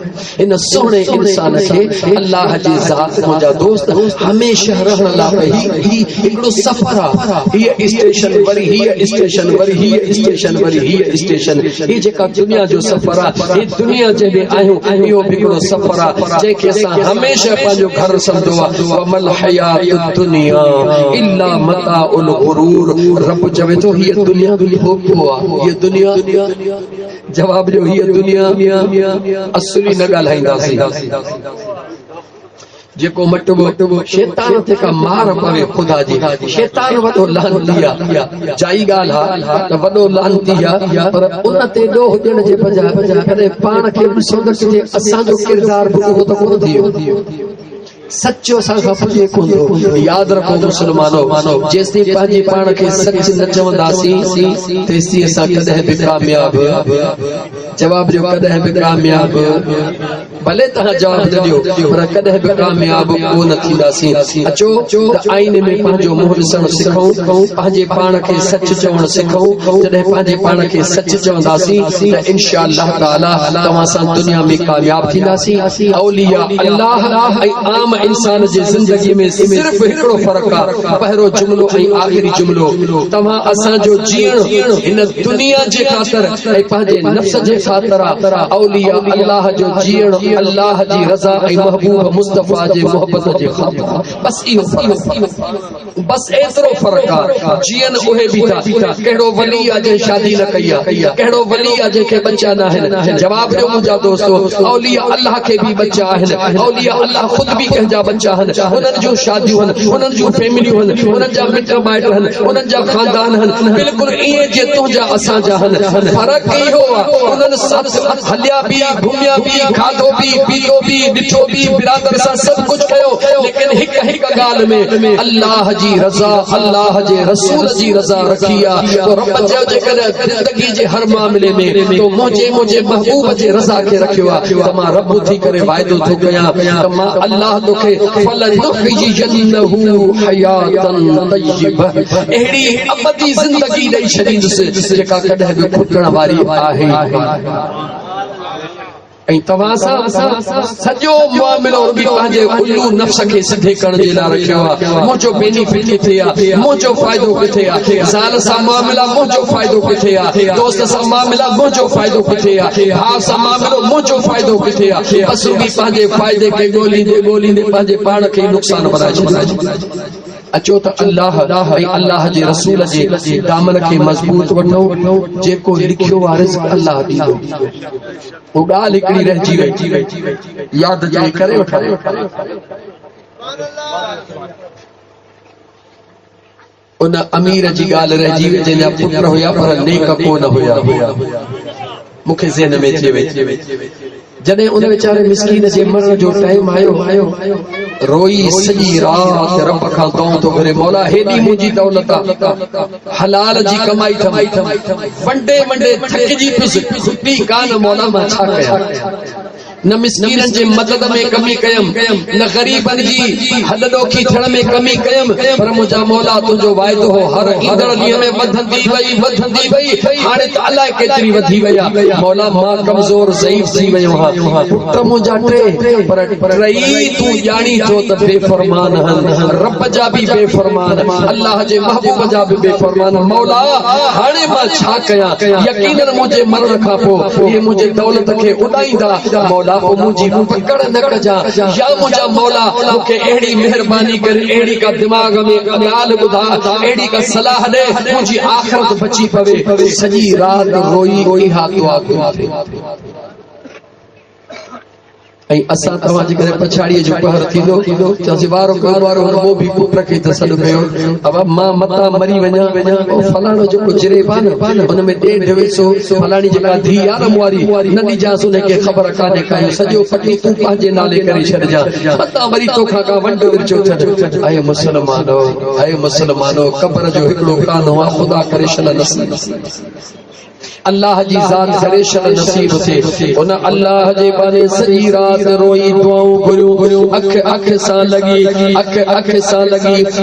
इन सोणे इंसान खे अल्लाह जी ज़ात मुंहिंजा दोस्त हमेशह रहण लाइ ही हिकिड़ो सफ़र आहे। हीअ स्टेशन वरी हीअ स्टेशन वरी हीअ स्टेशन वरी हीअ स्टेशन, ही जेका दुनिया जो सफ़र आहे, ही दुनिया जॾहिं आहियूं इहो बि हिकिड़ो सफ़र आहे जंहिंखे असां हमेशह पंहिंजो घर सम्झो आहे। वमल हयातुद दुनिया इल्ला मताउल गुरूर। रब चवे थो हीअ दुनिया बि धोखो आहे। हीअ दुनिया जवाब ॾियो, हीअ दुनिया असली न ॻाल्हाईंदासीं। जेको मटबो शैतान ते का मार पवे खुदा जी, शैतान वॾो लानती आहे। जाई ॻाल्हि आहे त वॾो लानती आहे, पर उन ते ॾोह ॾियण जे बजाय कॾहिं पाण खे ॾिसो न कि असांजो किरदार बि उहो त कोन थियो। सचो असांखां पुॼे कोन थो। यादि रखो मुस्लमानो, जेसिताईं पंहिंजे पाण खे सच न चवंदासीं तेसिताईं असां कॾहिं बि कामयाब, जवाब ॾियो, कॾहिं बि कामयाब, भले तव्हां जवाब न ॾियो पर कॾहिं बि कामयाब कोन थींदासीं। अचो त आईने में पंहिंजो मुंहुं ॾिसणु सिखूं, पंहिंजे पाण खे सच चवणु सिखूं। जॾहिं पंहिंजे पाण खे सच चवंदासीं त इंशा अल्लाह ताला तव्हां सां दुनिया में कामयाब थींदासीं। औलिया अल्लाह ऐं आम इंसान जे ज़िंदगी में सिर्फ़ हिकिड़ो फ़र्क़ु आहे, पहिरियों जुमिलो ऐं आख़िरी जुमिलो। तव्हां असांजो जीअण हिन दुनिया जे ख़ातिर ऐं पंहिंजे नफ़्स जे ख़ातिर आहे। औलिया अल्लाह जो जीअण अल्लाह जी रज़ा ऐं महबूब मुस्तफ़ा जे मोहब्बत जे ख़ातिर। बस इहो बस एतिरो फ़र्क़ु आहे। जीअन उहे बि था। कहिड़ो वली आहे जंहिं शादी न कई आहे, कहिड़ो वली आहे जंहिंखे बच्चा न आहिनि। जवाब ॾियो मुंहिंजा दोस्तो, औलिया अल्लाह खे बि बच्चा आहिनि। औलिया अल्लाह ख़ुद बि कंहिंजा बच्चा आहिनि, उन्हनि जूं शादियूं आहिनि, उन्हनि जूं फैमिलियूं आहिनि, उन्हनि जा मिट माइट आहिनि, उन्हनि जा ख़ानदान आहिनि, बिल्कुलु ईअं जे तुंहिंजा असांजा आहिनि। फ़र्क़ु इहो आहे, उन्हनि साथ हलिया बि, घुमिया बि, खाधो बि, पीतो बि, ॾिठो बि, बिरादर सां सभु कुझु कयो, लेकिन हिक ॻाल्हि में अल्लाह जी रज़ा, अल्लाह जे रसूल जी रज़ा रखी आहे। तो रब चयो जेकॾहिं ज़िंदगी जे हर मामले में तो मुंहिंजे महबूब जे रज़ा खे रखियो आहे, त मां रब थी करे वाइदो थो कयां त मां अल्लाह तोखे फलनुहयियन्नहु हयातन तय्यिबह, अहिड़ी अबदी ज़िंदगी ॾेई छॾींदुसि जेका कॾहिं बि खुटण वारी आहे। ऐं तव्हां सां सॼो मामिलो बि पंहिंजे उल्लू नफ़्स खे सिधे करण जे लाइ रखियो आहे। मुंहिंजो बेनिफिट किथे आहे, मुंहिंजो फ़ाइदो किथे आहे, ज़ाल सां मामिला मुंहिंजो फ़ाइदो किथे आहे, दोस्त सां मामिला मुंहिंजो फ़ाइदो किथे आहे, भाउ सां मामिलो मुंहिंजो फ़ाइदो किथे आहे। बस बि पंहिंजे फ़ाइदे खे ॻोल्हींदे पंहिंजे पाण खे नुक़सान बनाए छॾियो। अचो त अल्लाह ऐं अल्लाह जे रसूल जे दामन खे मज़बूत वठो। जेको लिखियो आहे रिज़्क़ अल्लाह ॾींदो। वो ॻाल्हि हिकिड़ी रहिजी वई, यादि जे करे वठो। उन अमीर जी ॻाल्हि रहिजी वई जंहिंजा पुट हुया पर नेक कोन हुया। मूंखे ज़हन में अचे वई जॾहिं उन वीचारे मिस्कीन जे मरण जो टाइम आयो, रोई सॼी राति रब खां दुआ थो करे, मौला हेॾी मुंहिंजी दौलत हलाल जी कमाई वंडे वंडे थकिजी पियुसि, ॿी कान मौला मां छा कयां। न मिस्कीननि जे मदद में कमी कयमि, न ग़रीबनि जी हॾॾोखी थियण में कमी कयमि, पर मुंहिंजा मौला तुंहिंजो वाइदो हो हर ईंदड़ ॾींहं में वधंदी वई। हाणे त अलाए केतिरी वधी वई आहे। मौला मां कमज़ोर ज़ईफ़ थी वियो आहियां। पुट मुंहिंजा टे, पर टई तूं ॼाणी थो त बेफ़रमान आहिनि, रब जा बि बेफ़रमान, अल्लाह जे महबूब जा बि बेफ़रमान। मौला हाणे मां छा कयां। यकीनन मुंहिंजे मरण खां पोइ इहे मुंहिंजे दौलत खे उॾाईंदा। मौला मुंहिंजी पकड़ न कजां, या मुंहिंजा मौला मूंखे अहिड़ी महिरबानी करे, अहिड़ी का दिमाग़ में ॻाल्हि ॿुधा, अहिड़ी का सलाह ॾे मुंहिंजी आख़िरत बची पवे। सॼी राति रोई हा दुआ कई। ऐं असां तव्हां जे करे पछाड़ीअ जो पहर थींदो चयोसीं वारो हुन बि पुट खे त सॾु कयो, अब मां मतां मरी वञा, फलाणो जेको जिरे पान हुन में ॾेढ वेसो फलाणी जेका धी आहे न मुआरी न ॾिजांसि, उनखे ख़बर कान्हे काई, सॼो पटी तूं पंहिंजे नाले करे छॾिजां, मतां वरी तोखां का वंड विरचो छॾ। ऐं मुस्लमानो कब्र जो हिकिड़ो कानो आहे, ख़ुदा करे छल नसीब। अल्लाह जी ज़ात करे शल नसीब थे उन अल्लाह जे बाने सजी रात रोई दुआऊं घुरियूं अख सां लगी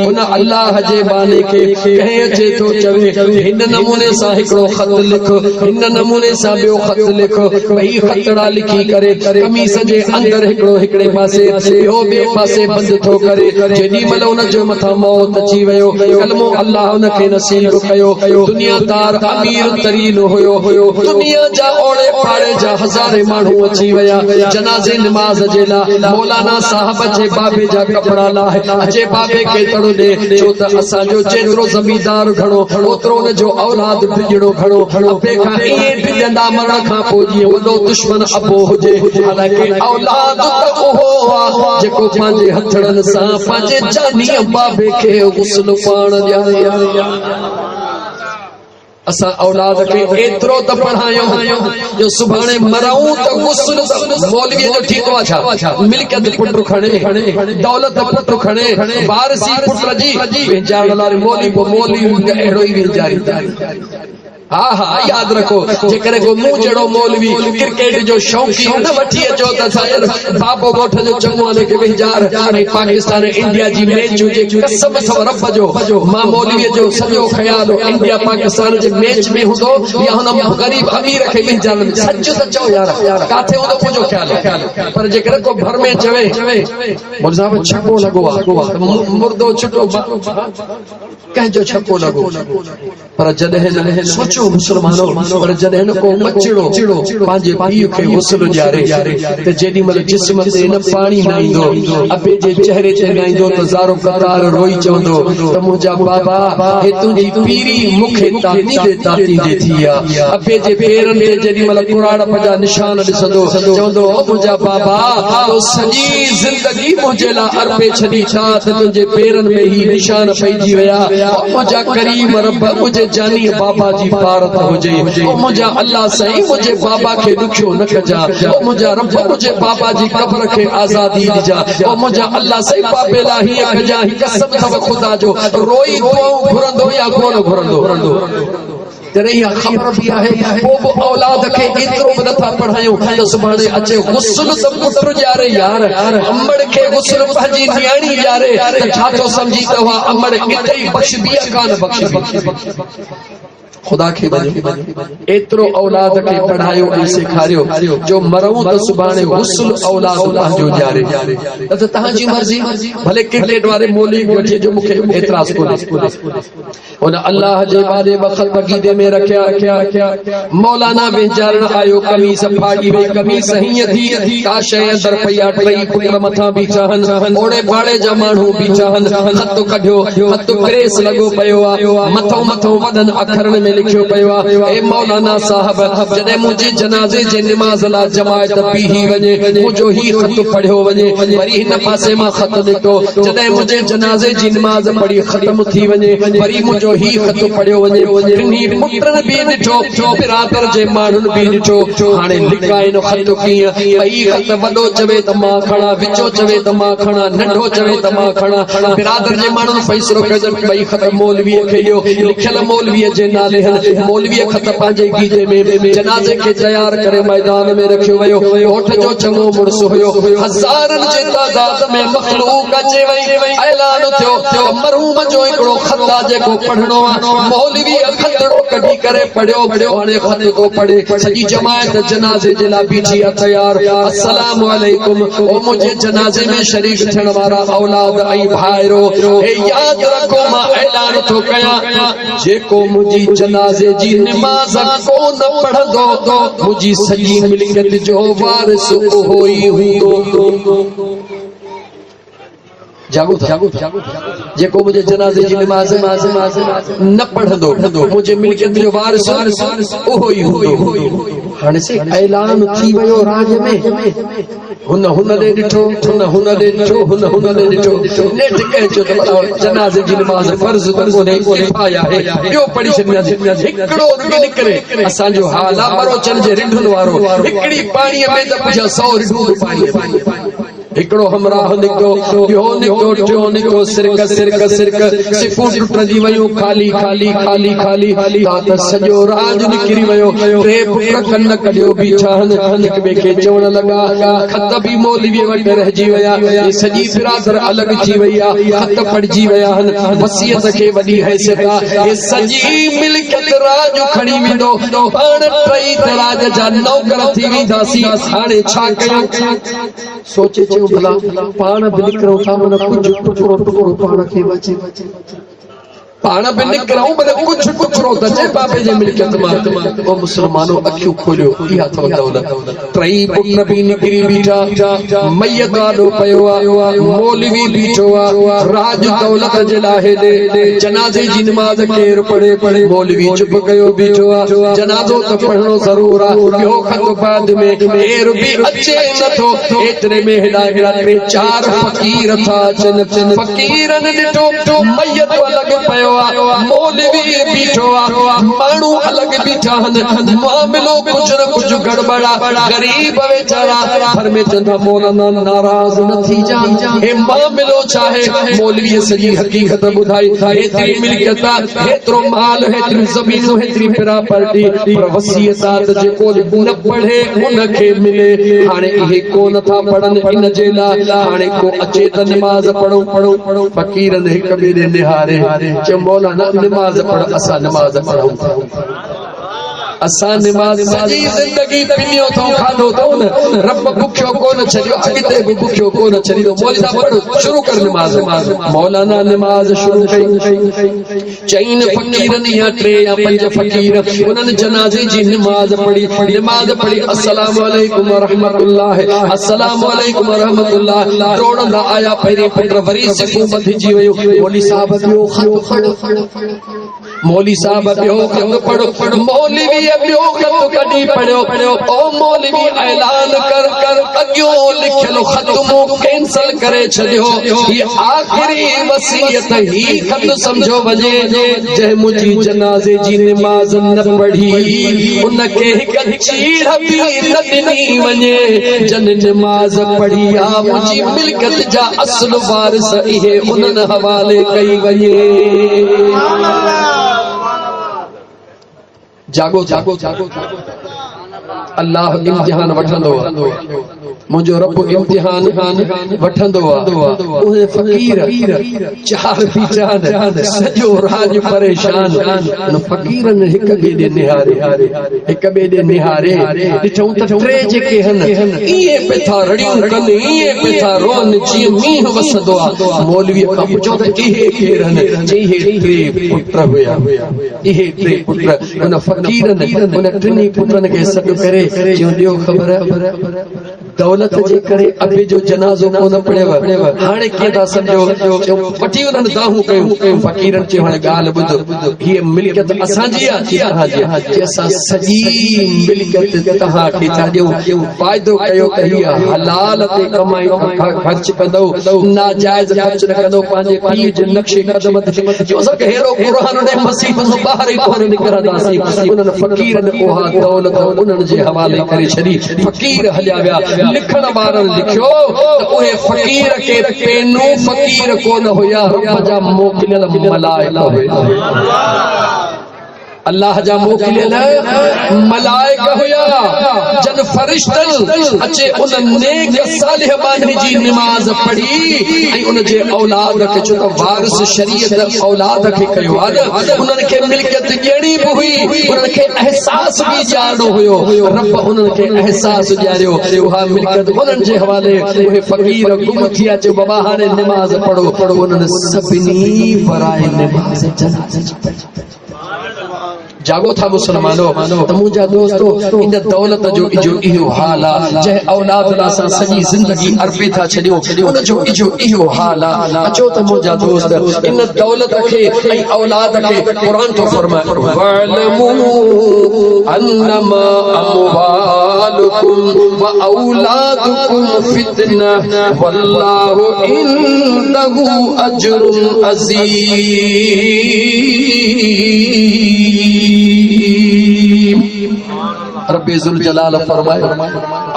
उन अल्लाह जे बाने के कहे अचे तो चवे हिन नमूने सां हिकड़ो खत लिख हिन नमूने सां ॿियो खत लिख भई खतड़ा लिखी करे कमीस जे अंदर हिकड़े पासे ॿियो ॿिए पासे बंद थो करे जेॾी महिल उन जो मथां मौत अची वियो कलमो अल्लाह उन खे नसीब कयो दुनियादार अमीर तरीन हुयो दुनिया जा ओड़े पाड़े जा हज़ारे माण्हू अची विया जनाज़े नमाज जे लाइ मौलाना साहब जे बाबे जा कपड़ा लाहे अचे बाबे खे तड़ो ॾे छो त असांजो जेतिरो ज़मीदार घणो ओतिरो उन जो औलाद बिजड़ो घणो अबे खां ईअं बिजंदा मरण खां पोइ जीअं वॾो दुश्मन अबो हुजे हालांकि औलाद त उहो आहे जेको पंहिंजे हथड़नि सां पंहिंजे जानीअ बाबे खे गुस्ल पाण ॾियारे असां औलाद खे एतिरो त पढ़ायूं जो सुभाणे मराऊं त गुस्ल मौलवीअ जो ठीकु आहे छा मिल्कियत पुट खणे दौलत पुट खणे वारसी पुट जी वेचारण वारे मौलवी अहिड़ो ई वेचारी हाँ हाँ याद रखो जेकर को मुंह जड़ो मौलवी क्रिकेट जो शौकी न वठी अचो त यार बाबो गोठ जो चङो आने के वेचार पाकिस्तान इंडिया जी मैच हुजे कसम अथव रब जो मां मौलवी जो सॼो ख्याल इंडिया पाकिस्तान जे मैच में हूंदो या हुन गरीब अमीर खे वेचार सच त चओ यार काथे हूंदो मुंहिंजो ख्याल पर जेकर को भर में चवे मोल साहब छको लॻो आहे मुर्दो छुटो कंहिंजो छको लॻो पर जॾहिं सोचो मुसलमानो पर जॾहिं को बचड़ो पंहिंजे पीउ खे गुस्ल ॾियारे त जेॾी महिल जिस्म ते न पाणी न ईंदो अबे जे चेहरे ते न ईंदो त ज़ारो कतार रोई चवंदो त मुंहिंजा बाबा हे तुंहिंजी पीरी मूंखे तातींदे थी आहे अबे जे पेरनि ते जेॾी महिल कुराड़प जा निशान ॾिसंदो चवंदो मुंहिंजा बाबा तो सॼी ज़िंदगी मुंहिंजे लाइ अर्पे छॾी छा त तुंहिंजे पेरनि में ही निशान पइजी विया मुंहिंजा करीम रब मुंहिंजे जानी बाबा जी पारत हुजे मुंहिंजा अल्लाह साईं मुंहिंजे बाबा खे ॾुखियो न कजा मुंहिंजा रब मुंहिंजे बाबा जी क़ब्र खे आज़ादी ॾिजा मुंहिंजा अल्लाह साईं बाबे लाइ हीअं कजा ही कसम अथव ख़ुदा जो रोई दुआऊं घुरंदो या कोन घुरंदो तेरे इहा ख़बर बि आहे पोइ बि औलाद खे एतिरो बि नथा पढ़ायूं त सुभाणे अचे गुस्ल त पुट ॾियारे यार अमड़ खे गुस्ल पंहिंजी नियाणी ॾियारे त छा थो सम्झी त उहा अमड़ केतिरी बख़्शबी कान बख़्शबी खुदा खे एतिरो औलाद खे पढ़ायो ऐं सेखारियो जो मरूं त सुभाणे गुस्ल औलाद तव्हांजो ॾियारे त तव्हांजी मर्ज़ी भले क्रिकेट वारे मौलवी वठी जो मूंखे एतिराज़ कोन्हे उन अल्लाह जे बारे बखल बगीदे में रखिया मौलाना बेचारण आयो कमीस फाड़ी वई कमीस हीअं थी का शइ अंदर पई टई पुट मथां बीठा आहिनि ओड़े पाड़े जा माण्हू बीठा आहिनि हथ कढियो हथ प्रेस लॻो पियो आहे मथो वॾनि अखरनि में लिखियो पियो आहे ए मौलाना साहब जॾहिं मुंहिंजे जनाज़े जे निमाज़ लाइ जमायत बीही वञे मुंहिंजो ही ख़त पढ़ियो वञे वरी हिन पासे मां ख़त ॾिठो जॾहिं मुंहिंजे जनाज़े जी निमाज़ पढ़ी ख़तम थी वञे वरी मुंहिंजो ही ख़त पढ़ियो वञे पुटनि बि ॾिठो बिरादर जे माण्हुनि बि ॾिठो हाणे लिकाइनो ख़त कीअं ॿई ख़त वॾो चवे त मां खणा विचो चवे त मां खणा नंढो चवे त मां खणा बिरादर जे माण्हुनि फ़ैसिलो कयो ॿई ख़त मौलवीअ खे ॾियो लिखियल मौलवीअ जे नाले मौलवीअ ख़त पंहिंजे गीदे में जनाज़े खे तयार करे मैदान में रखियो वियो होठ जो चङो मुड़ुस हुयो हज़ारनि जे तादाद में मख़लूक अचे वई ऐलान थियो मरहूम जो हिकिड़ो ख़त आहे जेको पढ़णो आहे मौलवी खतड़ो कढी करे पढ़ियो हाणे ख़त को पढ़े सॼी जमायत जनाज़े जे लाइ बीठी आहे तयार अस्सलाम वालेकुम ओ मुंहिंजे जनाज़े में शरीक थियण वारा औलाद ऐं भाइरो हे यादि रखो मां ऐलान थो कयां जेको मुंहिंजी जनाज़े जी निमाज़ कोन पढ़ंदो मुंहिंजी सॼी मिल्कियत जो वारिस उहो ई हूंदो जागो जेको मुंहिंजे जनाज़े जी निमाज़ न पढ़ंदो मुंहिंजे मिल्कियत जो वारिस उहो ई हूंदो हाणे से ऐलान थी वियो राज में हुन ॾे ॾिठो हुन ॾे ॾिठो नेठ कहिजो त जनाज़े जी निमाज़ फर्ज़ कोन्हे किफ़ाया आहे ॿियो पढ़ी छॾींदासीं हिकिड़ो रुॻो निकिरे असांजो हाल आहे बरोचन जे रिढुनि वारो हिकिड़ी पाणीअ में त पुछा 100 रिढूं पाणीअ हिकड़ो हमराह निकतो ॿियो निकतो टियों निकतो सिरक सिफूं टुटजी वयूं खाली खाली खाली खाली त सॼो राज निकिरी वयो टे पुट कन कढियो बीठा आहिनि हिक ॿिए खे चवण लॻा खत बि मौलवीअ वटि रहिजी विया सॼी बिरादर अलॻि थी वई आहे खत पढ़जी विया आहिनि वसियत खे वॾी हैसियत आहे सॼी मिल्कियत राज खणी वेंदो पाण टई राज जा नौकर थी वेंदासीं हाणे छा कयूं सोचे चयो भला पाण बि निकिरूं था मन कुझु टुकड़ो पाण खे बचे पाण बि निकिरूं पर कुझु टुकड़ो त अचे बाबे जे मिल्कियत मां ओ मुस्लमानो अखियूं खोलियो इहा अथव दौलत टई पुट बि निकिरी बीठा मैयत आॾो पियो आहे मौलवी बीठो आहे राज दौलत जे लाइ हेॾे जनाज़े जी नमाज़ केरु पढ़े मौलवी चुप कयो बीठो आहे जनाज़ो त पढ़णो ज़रूर आहे ॿियो खत बाद में केरु बि अचे नथो एतिरे में हेॾा हेॾा टे चार फ़क़ीर था अचनि फ़क़ीरनि ॾिठो मैयत अलॻि पियो मौलवी बीठो माण्हू अलॻि बीठा आहिनि मामिलो कुझु न कुझु गड़बड़ा गरीब वेचारा घर में चवंदा मौलाना नाराज़ न थी जा हे मामिलो छा आहे मौलवीअ सॼी हक़ीक़त ॿुधाई हेतिरी मिल्कियत हेतिरो माल हेतिरी ज़मीनूं हेतिरी प्रॉपर्टी पर वसीयत जेको न पढ़े उनखे मिले हाणे इहे कोन था पढ़नि इन जे लाइ हाणे को अचे त नमाज़ पढ़ो फ़क़ीरनि हिक ॿिए ॾे निहारे मौलाना नमाज पढ़ असां नमाज पढ़ूं असां नमाज सॼी ज़िंदगी पिनियो थो खाधो थो न रब बुखियो कोन छॾियो अॻिते बि बुखियो कोन छॾींदो मौलवी साहब पढ़ शुरू कर नमाज मौलाना नमाज शुरू कई चईन फ़क़ीरनि या टे या पंज फ़क़ीर उन्हनि जनाज़े जी नमाज पढ़ी अस्सलामु अलैकुम व रहमतुल्लाह अस्सलामु अलैकुम व रहमतुल्लाह दौड़ंदा आया पहिरीं पुट वरी सिफूं बधिजी वियो मौलवी साहब ॿियो खत मौलवी साहब ॿियो खत पढ़ो मौलवी ॿियो खत कढी पढ़ियो ओ मौलवी ऐलान कर अॻियो लिखियल खत मूं कैंसल करे छॾियो ये आख़िरी वसीयत ही खत समझो वञे जंहिं मुंहिंजी जनाज़े जी नमाज़ न पढ़ी उनखे हिक चीड़ बि न ॾिनी वञे जन नमाज़ पढ़ी आहे मुंहिंजी मिल्कियत जा असुल वारिस इहे उन्हनि हवाले कई वञे जागो अल्लाह इम्तिहान वठंदो मुंहिंजो रब इम्तिहान वठंदो उहे फ़क़ीर चार बीठा सॼो राज परेशान उन फ़क़ीरनि हिक ॿिए ॾे निहारे ॾिठूं त टे जेके आहिनि ईअं पिया था रड़ियूं कनि ईअं पिया था रोअनि जीअं मींहुं वसंदो आहे मौलवीअ खां पुछो त इहे केर आहिनि चई टे पुट हुया इहे टे पुट उन फ़क़ीरनि उन टिनी पुटनि खे सॾु करे चयूं ॾियो ख़बर दौलत जे करे अबे जो जनाज़ो कोन पढ़ियो हाणे कीअं था सम्झो वठी उन्हनि दाहूं कयूं फ़क़ीरनि चयो हाणे ॻाल्हि ॿुधो हीअ मिल्कियत असांजी आहे असां सॼी मिल्कियत तव्हांखे था ॾियूं फ़ाइदो कयो त हीअ हलाल ते कमाई ख़र्च कंदो नाजाइज़ ख़र्च न कंदो पंहिंजे पीउ जे नक्शे क़दम ते जो असांखे अहिड़ो क़ुरान ॾे मसीह मां ॿाहिरि ई कोन निकिरंदासीं उन्हनि फ़क़ीरनि उहा दौलत उन्हनि जे हवाले करे छॾी फ़क़ीर हलिया विया लिखण वारनि लिखियो त उहे फ़क़ीर के पेनू फ़क़ीर कोन हुया रब जा मोकिलियल मलाइका हुया अल्लाह जा मोकिलियल मलाइका हुया जन फरिश्तन अचे उन नेक सालिह बानी जी नमाज पढ़ी ऐं उन जे औलाद खे छो त वारिस शरीयत औलाद खे कयो आहे उन्हनि खे मिल्कियत ॾियणी बि हुई उन्हनि खे एहसास बि ॾियारणो हुयो रब उन्हनि खे एहसास ॾियारियो उहा मिल्कियत उन्हनि जे हवाले उहे फ़क़ीर गुम थी अचे बाबा हाणे नमाज पढ़ो उन्हनि सभिनी बराए नमाज जनाज़े जागो था मुसलमानो त मुंहिंजा दोस्तो इन दौलत जो इहो हाल आहे जंहिं औलाद लाइ असां सॼी ज़िंदगी अर्पे था छॾियूं उन जो इहो हाल आहे अचो त मुंहिंजा दोस्त इन दौलत खे ऐं औलाद खे क़ुरान थो फरमाए वअलमू अन्नमा अमवालुकुम व औलादुकुम फितना वल्लाहु इंदहु अजरुन अज़ीम रब्बे ज़ुल जलाल फरमाए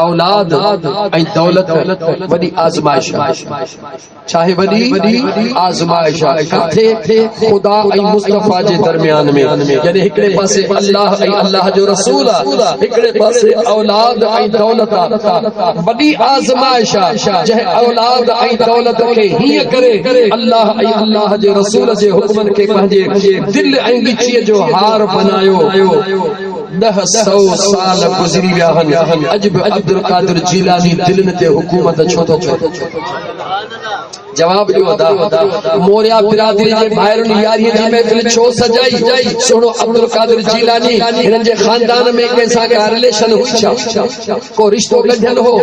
औलाद ऐं दौलत वॾी आज़माइश आहे। चाहे वॾी आज़माइश आहे किथे ख़ुदा ऐं मुस्तफ़ा जे दरमियान में, यानी हिकिड़े पासे अल्लाह ऐं अल्लाह जो रसूल आहे, हिकिड़े पासे औलाद ऐं दौलत आहे। वॾी आज़माइश आहे जंहिं औलाद ऐं दौलत खे हीअं करे अल्लाह ऐं अल्लाह जे रसूल जे हुक्मनि खे पंहिंजे दिल ऐं गिचीअ जो हार बनायो। 900 साल गुज़री विया आहिनि, अॼु बि अब्दुल कादिर जीलानी दिलनि ते हुकूमत छो थो करे? जवाब ॾियो अदा। मोरिया बिरादरी जे ॿाहिरि यारीअ जी महफ़िल छो सजाई? सुहिणो अब्दुल कादिर जीलानी हिननि जे ख़ानदान में कंहिंसां का रिलेशन हुई छा? को रिश्तो ॻंढियल हो?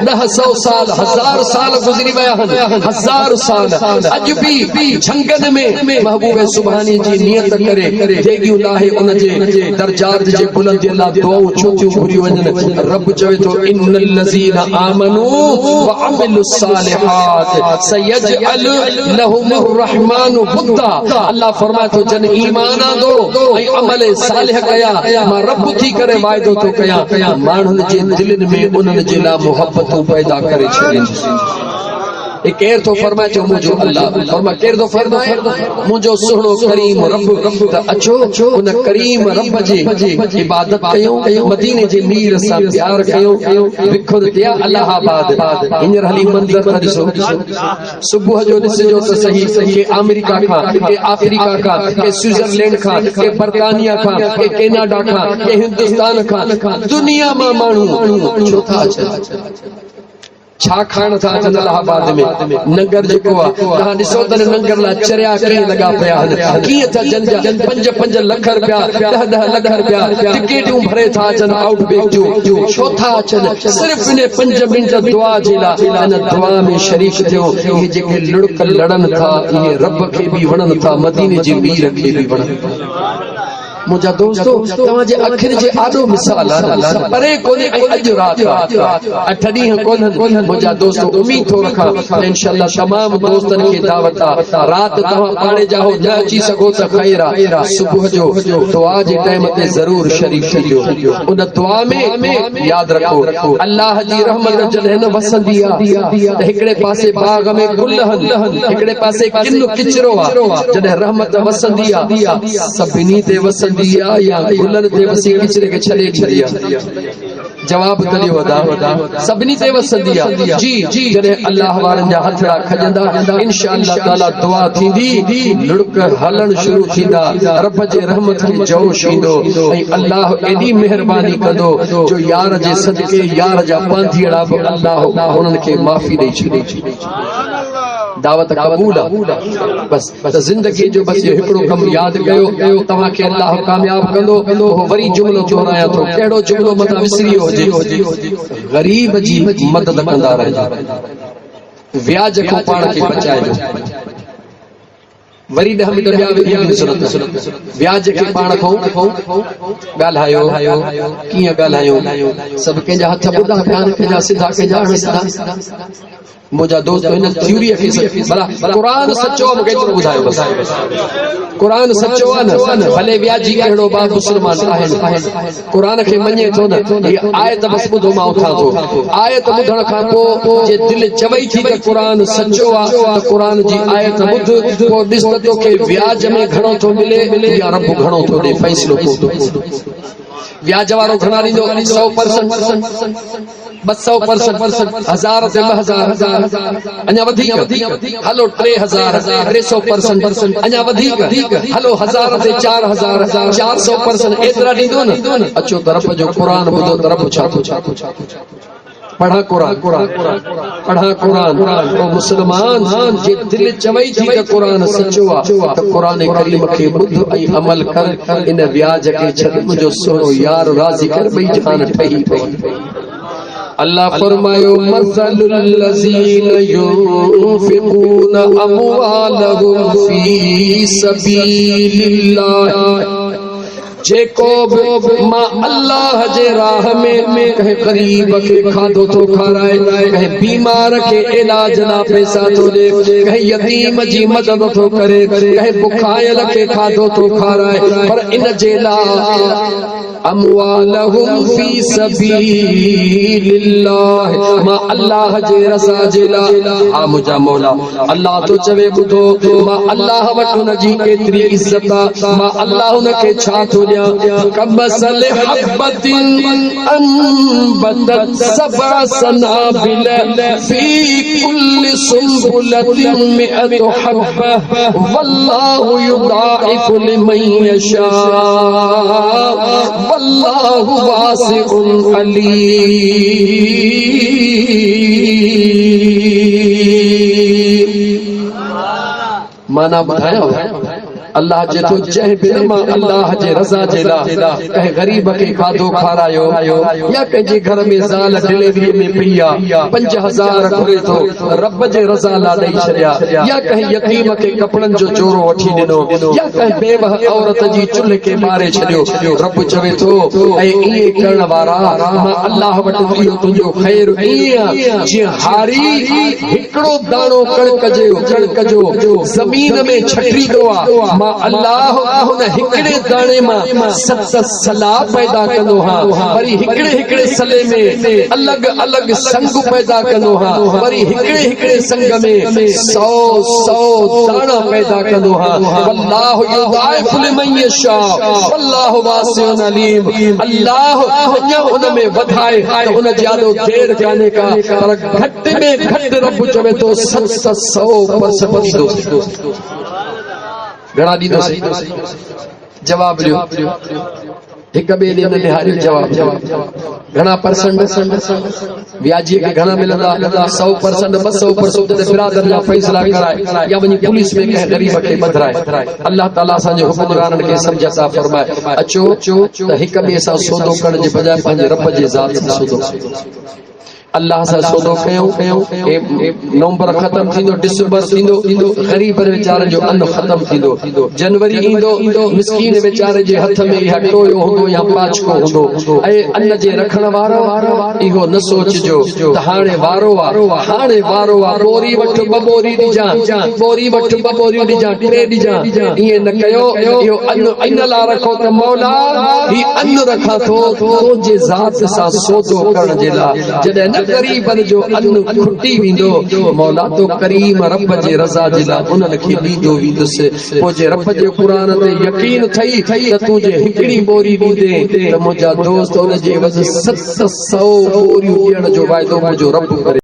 900 साल 1000 साल गुज़री विया आहिनि, 1000 साल। अॼु बि झंगनि में महबूब सुभानी जी नियत करे देगियूं लाहे उन जे दर्जात जे बुलंदी अल्लाह दुआऊं छुटियूं घुरियूं वञनि। रब चवे थो इन्नल लज़ीना आमनू व अमिलुस सालिहात सयजअल लहुमुर रहमानु बुद्दा। अल्लाह फरमाए थो जन ईमान आंदो ऐं अमल सालिह कया, मां रब थी करे वाइदो थो कयां माण्हुनि जे दिलनि में उन्हनि जे लाइ मोहब्बतूं पैदा करे छॾींदुसि। केर तो फरमाए चो मुझो अल्लाह फरमा केर तो फरमाए मुझो सुहिणो करीम रब। त अचो उन करीम रब जी इबादत कयूं, मदीने जे मीर सां प्यार कयूं। विखुर थिया इलाहाबाद हींअर हली मंदिर त ॾिसो, सुबुह जो ॾिसिजो त सही के अमेरिका खां, के अफ्रीका खां, के स्विट्जरलैंड खां, के बर्तानिया खां, के कनाडा खां, के हिंदुस्तान खां, दुनिया मां माण्हू छो था अचनि? छा खाइण था अचनि इलाहाबाद में? नंगर जेको आहे तव्हां ॾिसो त नंगर लाइ चरिया कीअं लॻा पिया आहिनि, कीअं था जन 5-5 लख रुपया 10-10 लख रुपया टिकेटूं भरे था अचनि आउटबेक जूं। छो था अचनि? सिर्फ़ इन 5 मिंट दुआ जे लाइ। इन दुआ में शरीक थियो। इहे जेके लुड़क लड़नि था इहे रब खे बि वणनि था, मदीने जे मीर खे बि वणनि था। मुंहिंजा दोस्तो तव्हांजे अखियुनि जे आॾो मिसाल आहे, परे कोन्हे ऐं अॼु राति 8 ॾींहं कोन्हनि। मुंहिंजा दोस्तो उमीद थो रखां इंशाअल्लाह तमामु दोस्तनि खे दावत आहे। राति तव्हां पाड़े जा हो न अची सघो त ख़ैर आहे, सुबुह जो दुआ जे टाइम ते ज़रूर शरीक थिजो। उन दुआ में यादि रखो अल्लाह जी रहमत जॾहिं न वसंदी आहे त हिकिड़े पासे बाग़ में गुल आहिनि, हिकिड़े पासे किन किचरो आहे। जॾहिं रहमत वसंदी आहे सभिनी ते वसंदी या गुलनि ते वसी किचरे खे छॾे ॾींदी आहे? जवाब करियो अदा। सभिनी ते वसंदी आहे जी। जॾहिं अल्लाह वारनि जा हथड़ा खजंदा इंशाअल्लाह ताला दुआ थींदी, लुड़क हलण शुरू थींदा, रब जे रहमत खे जोश ईंदो ऐं अल्लाह एॾी महिरबानी कंदो जो यार जे सदके यार जा पांधीड़ा बि अल्लाह उन्हनि खे माफ़ी ॾेई छॾे। दावत क़बूल आहे। बस ज़िंदगी जो बस ये हिकिड़ो कम यादि कयो, तव्हांखे अल्लाह कामयाब कंदो। वरी जुमलो दोहरायां थो, कहिड़ो जुमलो मथां विसरियो हुजे? ग़रीब जी मदद कंदा रहिजो, व्याज खां पाण खे बचाइजो। वरी 10 मिंट ॿिया व्याज खे पाण खां ॻाल्हायो। कीअं ॻाल्हायो? सभु कंहिंजा हथ ॿुधा, कंहिंजा सिधा, कंहिंजा मुंहिंजा दोस्त हिन थ्योरीअ खे भला क़ुरान सचो आहे, मूंखे एतिरो ॿुधायो बस। क़ुरान सचो आहे न, भले व्याजी कहिड़ो बा मुस्लमान आहिनि, क़ुरान खे मञे थो न। हीअ आयत बस ॿुधो, मां उथां थो। आयत ॿुधण खां पोइ जे दिलि चवई थी त क़ुरान सचो आहे त क़ुरान जी आयत ॿुध, पोइ ॾिस त तोखे व्याज में घणो थो मिले या रब घणो थो ॾे, फ़ैसिलो को। व्याज वारो घणा ॾींदो? 100%, 200%, 1000 ते 2000, अञा वधीक हलो 3000, 300%, अञा वधीक हलो 1000 ते 4000, 400%, एतिरा ॾींदो न। अचो त रब जो क़ुरान ॿुधो त रब छा थो पढ़ा क़ुरान, पढ़ा क़ुरान। तो मुसलमान जे दिल चवई थी त क़ुरान सचो आहे त क़ुरान करीम खे ॿुध ऐं अमल कर। इन व्याज खे छॾ, मुंहिंजो सोनो यार राज़ी कर, ॿई जहान ठही पई। अल्लाह फरमायो मसलुल लज़ीना युनफ़िक़ूना अमवालहुम फी सबीलिल्लाह, जेको मां अल्लाह जे राह में कहीं गरीब खे खाधो थो खाराए, कहीं बीमार खे इलाज ला पैसा थो ॾे, कहीं यतीम जी मदद थो करे, कहीं बुखायल खे खाधो थो खाराए, पर इन जे लाइ अमवालहुम फी सबीलिल्लाह मां अल्लाह जे रज़ा जे लाइ। हा मुंहिंजा मौला अल्लाह तो चवे ॿुधो मां अल्लाह वटि हुन जी केतिरी इज़त आहे, मां अल्लाह हुनखे छा थो ॾियां। कमसल हब्बतिन अंबतत सबअ सनाबिल फी कुल्लि सुंबुलतिन मिअतु हब्बह वल्लाहु युदाइफु लिमन यशा वल्लाहु वासिउन अलीम। माना ॿुधायो अल्लाह जे तो चए बिन मां अल्लाह जे रज़ा जे लाइ कंहिं गरीब खे खाधो खारायो या कंहिंजे घर में ज़ाल डिलीवरी में पई आहे 5000 घुरे थो रब जे रज़ा लाइ ॾेई छॾिया, या कंहिं यतीम खे कपड़नि जो जोड़ो वठी ॾिनो, या कंहिं बेवह औरत जी चुल्ह खे मारे छॾियो। रब चवे थो ऐं इहे करण वारा मां अल्लाह वटि इहो तुंहिंजो ख़ैर ईअं जीअं हारी हिकिड़ो दाणो कणक जो ज़मीन में छटींदो आहे, मां अल्लाह हुन हिकिड़े दाणे मां 7 सला पैदा कंदो हां, वरी हिकिड़े सले में अलग अलग संग पैदा कंदो हां, वरी हिकिड़े संग में 100 दाणा पैदा कंदो हां। वल्लाहु युदाइफु लिमन यशा वल्लाहु वासिउन अलीम। अल्लाह अञा हुन में वधाए त हुन ज्यादा देर काने का, पर घटि में घटि रब चवे तो 700% ॾींदो। घणा ॾींदोसीं? जवाब ॾियो। हिक ॿिए ॾींहुं निहारियो जवाब घणा परसेंट व्याजी खे घणा मिलंदा? 100% 200% ते बिरादर जा फैसला कराए या वञी पुलिस में कंहिं गरीब खे ॿधाए। अल्लाह ताला असांजे हुकुमराननि खे सम्झ अता फरमाए अचो त हिक ॿिए सां सौदो करण जे बजाय पंहिंजे रब जे ज़ात सां सौदो अल्लाह सां सौदो कयूं। नवंबर ख़त्म थींदो, डिसंबर थींदो, गरीब वीचारे जो अन्न ख़त्म थींदो, जनवरी ईंदो, मिस्कीन वीचारे जे हथ में इहा टोयो हूंदो या पाचको हूंदो ऐं अन्न जे रखण वारो इहो न सोचजो त हाणे वारो आहे बोरी वठि ॿ बोरी ॾिजां, बोरी वठि ॿ बोरियूं ॾिजां, 3 ॾिजां। ईअं न कयो। इहो अन्न इन लाइ रखो त मौला ही अन्न रखां थो तुंहिंजे ज़ात सां सौदो करण जे लाइ। जॾहिं न गरीबन जो अन्न खुटी वेंदो, मौला तो करीम रब जे रज़ा जे लाइ उन्हनि खे ॾींदो वेंदुसि। पोइ जे रब जे क़ुरान ते यकीन थई त तूं जे हिकिड़ी बोरी ॾींदे त मुंहिंजा दोस्त उन जे वज़ 700 बोरियूं ॾियण जो वाइदो मुंहिंजो रब करे।